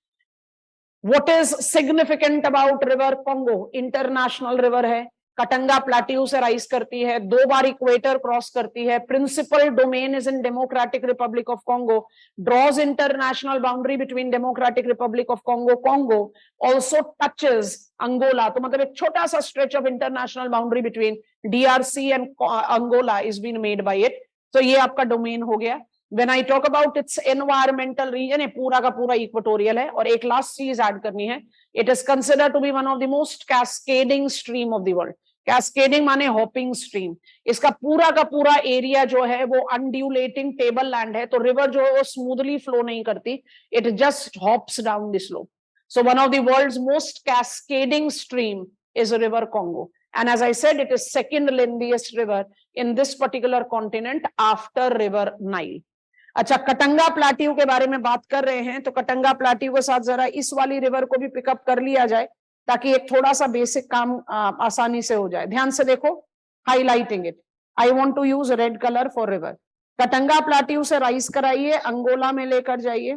What is significant about river Congo? International river है, कटंगा प्लाट्यू से राइज करती है, 2 बार इक्वेटर क्रॉस करती है, principal domain is in Democratic Republic of Congo, draws international boundary between Democratic Republic of Congo, Congo also touches Angola. तो मतलब एक छोटा सा stretch of international boundary between DRC and Angola is been made by it. तो ये आपका domain हो गया। When I talk about its environmental region, ये पूरा का पूरा इक्वेटोरियल है। और एक लास्ट चीज ऐड करनी है, it is considered to be one of the most cascading stream of the world. Cascading माने hopping stream। इसका पूरा का पूरा एरिया जो है वो undulating table land है, तो रिवर जो है वो स्मूथली फ्लो नहीं करती, it just hops down the slope. So one of the world's most cascading stream is a river Congo, and as I said, it is second lengthiest river in this particular continent after river Nile. अच्छा, Katanga plateau के बारे में बात कर रहे हैं, तो Katanga plateau के साथ जरा इस वाली रिवर को भी पिकअप कर लिया जाए ताकि एक थोड़ा सा बेसिक काम आसानी से हो जाए। ध्यान से देखो, highlighting it. I want to use red colour for river. Katanga plateau से राइज कराइए, अंगोला में लेकर जाइए,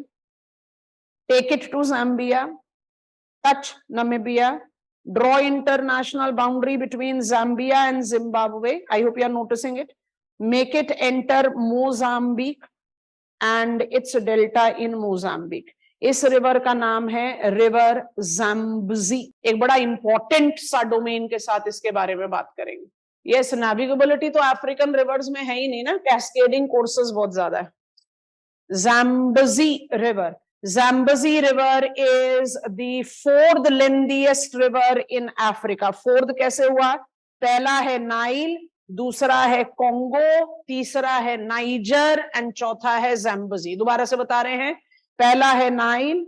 take it to Zambia, touch Namibia, draw international boundary between Zambia and Zimbabwe. I hope you are noticing it. Make it enter Mozambique and its delta in Mozambique. इस river का नाम है river ज़ाम्बजी। एक बड़ा important सा domain के साथ इसके बारे में बात करेंगे। यस, नेविगेबिलिटी तो अफ्रीकन रिवर्स में है ही नहीं ना, कैस्केडिंग कोर्सेज बहुत ज्यादा है। ज़ाम्बजी river, Zambezi River is the 4th lengthiest river in Africa. 4th कैसे हुआ? पहला है नाइल, दूसरा है कोंगो, तीसरा है नाइजर एंड चौथा है ज़ैम्बजी। दोबारा से बता रहे हैं, पहला है नाइल,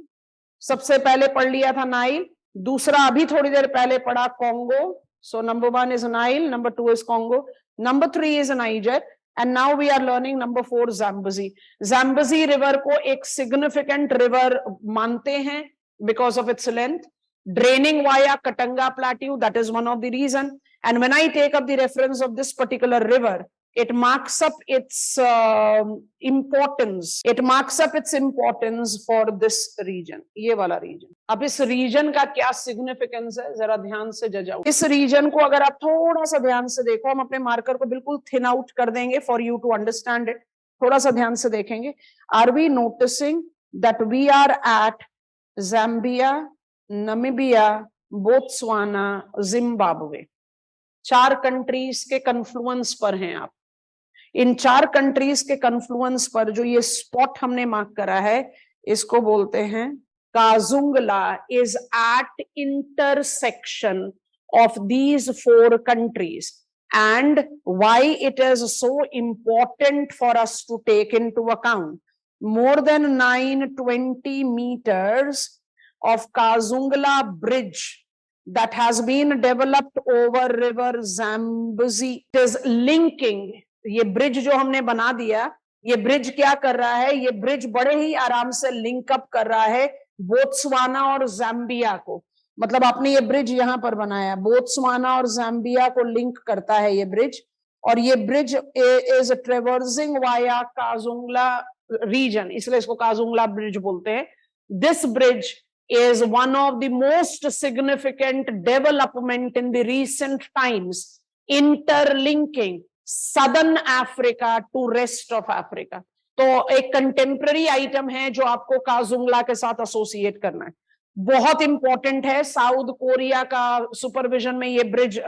सबसे पहले पढ़ लिया था नाइल, दूसरा अभी थोड़ी देर पहले पढ़ा Congo. So number 1 is Nile, number 2 is Congo, number 3 is Niger, and now we are learning number 4 Zambezi. Zambezi river को एक significant river मानते हैं because of its length, draining via Katanga Plateau, that is one of the reason. And when I take up the reference of this particular river, it marks up its importance. It marks up its importance for this region. ये वाला region. अब इस region का क्या significance है, जरा ध्यान से जजाओ। इस region को अगर आप थोड़ा सा ध्यान से देखो, हम अपने मार्कर को बिल्कुल thin out कर देंगे for you to understand it. थोड़ा सा ध्यान से देखेंगे. Are we noticing that we are at Zambia, Namibia, Botswana, Zimbabwe? 4 countries के कन्फ्लुएंस पर हैं आप। इन 4 कंट्रीज के कन्फ्लुएंस पर जो ये स्पॉट हमने मार्क करा है, इसको बोलते हैं Kazungula is at intersection of these 4 countries. And why it is so important for us to take into account, more than 920 meters of Kazungla Bridge that has been developed over river Zambezi. It is linking, ये bridge जो हमने बना दिया, ये bridge क्या कर रहा है, ये ब्रिज बड़े ही आराम से लिंक अप कर रहा है बोत्सवाना और ज़ाम्बिया को। मतलब आपने ये ब्रिज यहां पर बनाया, बोत्सवाना और ज़ाम्बिया को लिंक करता है ये ब्रिज, और ये bridge is traversing via Kazungula region, इसलिए इसको काजुंगला ब्रिज बोलते हैं। This bridge is one of the most significant development in the recent times, interlinking southern Africa to rest of Africa. तो एक कंटेम्पररी आइटम है जो आपको काजुंगला के साथ एसोसिएट करना है, बहुत इंपॉर्टेंट है। साउथ कोरिया का सुपरविजन में ये ब्रिज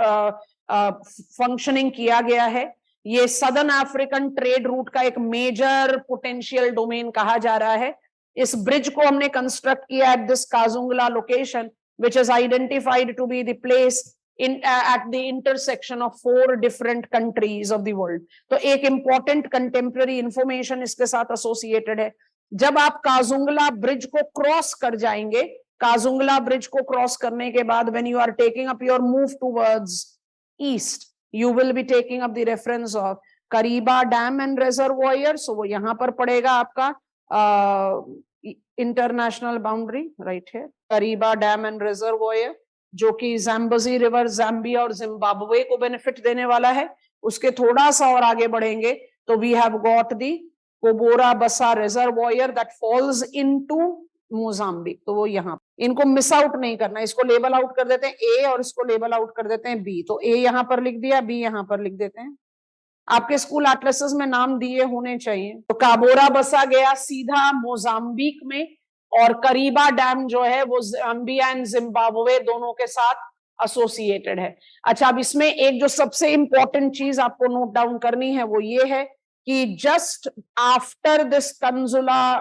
फंक्शनिंग किया गया है। ये सदर्न अफ्रीकन ट्रेड रूट का एक मेजर पोटेंशियल डोमेन कहा जा रहा है। इस ब्रिज को हमने कंस्ट्रक्ट किया at this Kazungula location, which is identified to be the place in at the intersection of 4 different countries of the world. तो एक important contemporary information इसके साथ associated है। जब आप काजुंगला ब्रिज को क्रॉस कर जाएंगे, काजुंगला ब्रिज को क्रॉस करने के बाद when you are taking up your move towards east, you will be taking up the reference of Kariba dam and reservoir. So वो यहाँ पर पड़ेगा आपका इंटरनेशनल बाउंड्री राइट है, करीबा डैम एंड रिजर्वॉयर, जो कि ज़ैम्बज़ी रिवर ज़ाम्बिया और जिम्बाब्वे को बेनिफिट देने वाला है। उसके थोड़ा सा और आगे बढ़ेंगे तो वी हैव गॉट दी कोबोरा बसा reservoir that falls into Mozambique. तो वो यहाँ, इनको मिस आउट नहीं करना, इसको लेबल आउट कर देते हैं ए और इसको लेबल आउट कर देते हैं बी। तो ए यहाँ पर लिख दिया, बी यहाँ पर लिख देते हैं। आपके स्कूल एटलसेस में नाम दिए होने चाहिए। तो काबोरा बसा गया सीधा मोजाम्बिक में, और करीबा डैम जो है वो ज़ाम्बिया एंड जिम्बाब्वे दोनों के साथ एसोसिएटेड है। अच्छा, अब इसमें एक जो सबसे इंपॉर्टेंट चीज आपको नोट डाउन करनी है वो ये है कि just after this Kazungula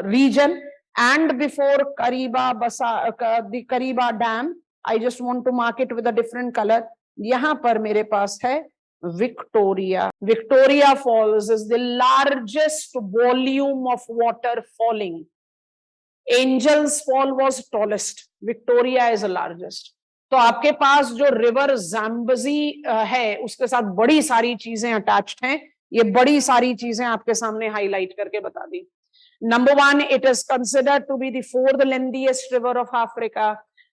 region and before Kariba Basa, the Kariba Dam, I just want to mark it with a different color. यहाँ पर मेरे पास है Victoria. Victoria Falls is the largest volume of water falling. Angels Fall was tallest. Victoria is the largest. तो आपके पास जो river ज़ैम्बज़ी है उसके साथ बड़ी सारी चीजें अटैच्ड हैं। ये बड़ी सारी चीजें आपके सामने हाईलाइट करके बता दी। Number 1, it is considered to be the 4th lengthiest river of Africa.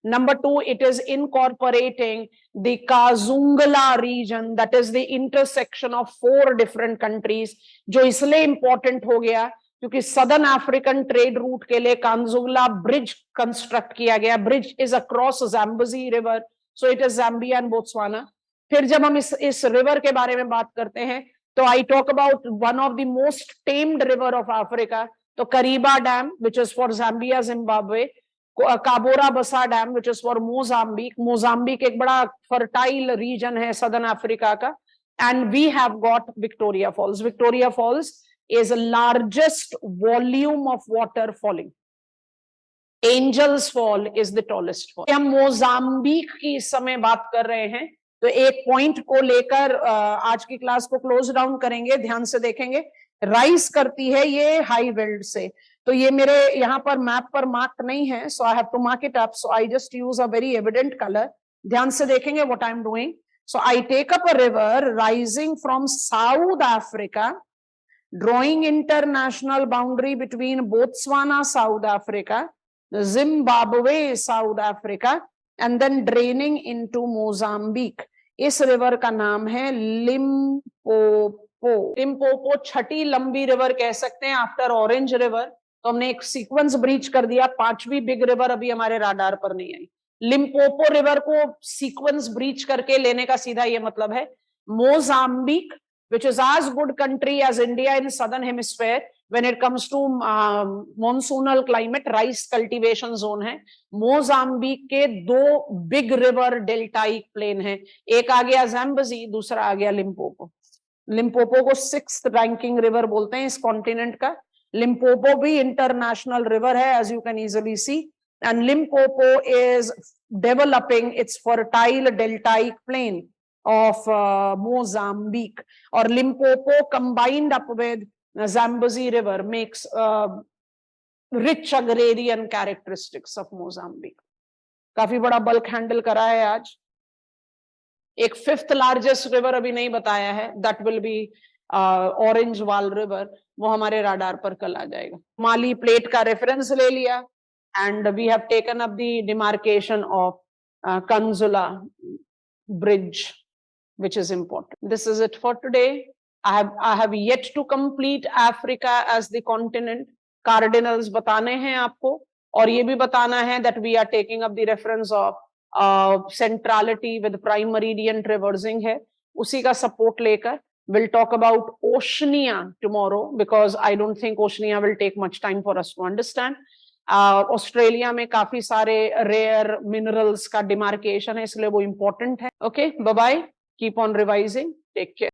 Number 2, it is incorporating the Kazungla region, that is the intersection of 4 different countries, जो इसलिए important हो गया क्योंकि Southern African trade route के लिए कांजुंगला bridge construct किया गया। Bridge is across Zambezi river, so it is Zambia and Botswana. फिर जब हम इस रिवर के बारे में बात करते हैं तो I talk about one of the most tamed river of Africa. तो Kariba dam which is for Zambia Zimbabwe, Cahora Bassa dam which is for Mozambique. Mozambique एक बड़ा फर्टाइल रीजन है सदर्न अफ्रीका का। And we have got Victoria falls. Victoria falls is largest volume of water falling. Angels fall is the tallest fall. हम Mozambique की इस समय बात कर रहे हैं, तो एक पॉइंट को लेकर आज की क्लास को क्लोज डाउन करेंगे। ध्यान से देखेंगे, राइज करती है ये हाई वेल्ड से। तो ये मेरे यहाँ पर मैप पर मार्क नहीं है, so I have to mark it up, so I just use a very evident colour. ध्यान से देखेंगे what I am doing. So I take up a river rising from South Africa, drawing international boundary between Botswana South Africa, Zimbabwe South Africa, and then draining into Mozambique. इस river का नाम है Limpopo. Limpopo छठी लंबी river कह सकते हैं after orange river. तो हमने एक सीक्वेंस ब्रीच कर दिया, 5वीं बिग रिवर अभी हमारे राडार पर नहीं आई। लिम्पोपो रिवर को सीक्वेंस ब्रीच करके लेने का सीधा ये मतलब है Mozambique, which is as good country as India in southern hemisphere when it comes to monsoonal climate, rice cultivation zone है। मोजाम्बिक के 2 बिग रिवर डेल्टाइक प्लेन है, एक आ गया ज़ैम्बज़ी, दूसरा आ गया लिम्पोपो। लिम्पोपो को 6th रैंकिंग रिवर बोलते हैं इस कॉन्टिनेंट का। लिम्पोपो भी इंटरनेशनल रिवर है as you can easily see, and Limpopo is developing its fertile deltaic plain of Mozambique, or Limpopo combined up with Zambezi River makes rich agrarian characteristics of Mozambique. काफी बड़ा bulk handle करा है आज। एक 5th largest river अभी नहीं बताया है, दैट विल बी ऑरेंज वाल रिवर, वो हमारे राडार पर कल आ जाएगा। माली प्लेट का रेफरेंस ले लिया, and we have taken up the demarcation of Kazungula bridge, which is important. This is it for today. I have yet to complete Africa as the continent. Cardinals बताने हैं आपको, और ये भी बताना है that we are taking up the reference of centrality with prime meridian traversing है, उसी का सपोर्ट लेकर we'll talk about Oceania tomorrow because I don't think Oceania will take much time for us to understand. Australia में काफी सारे rare minerals का demarcation है, इसलिए वो इंपॉर्टेंट है. Okay, bye bye, keep on revising, take care.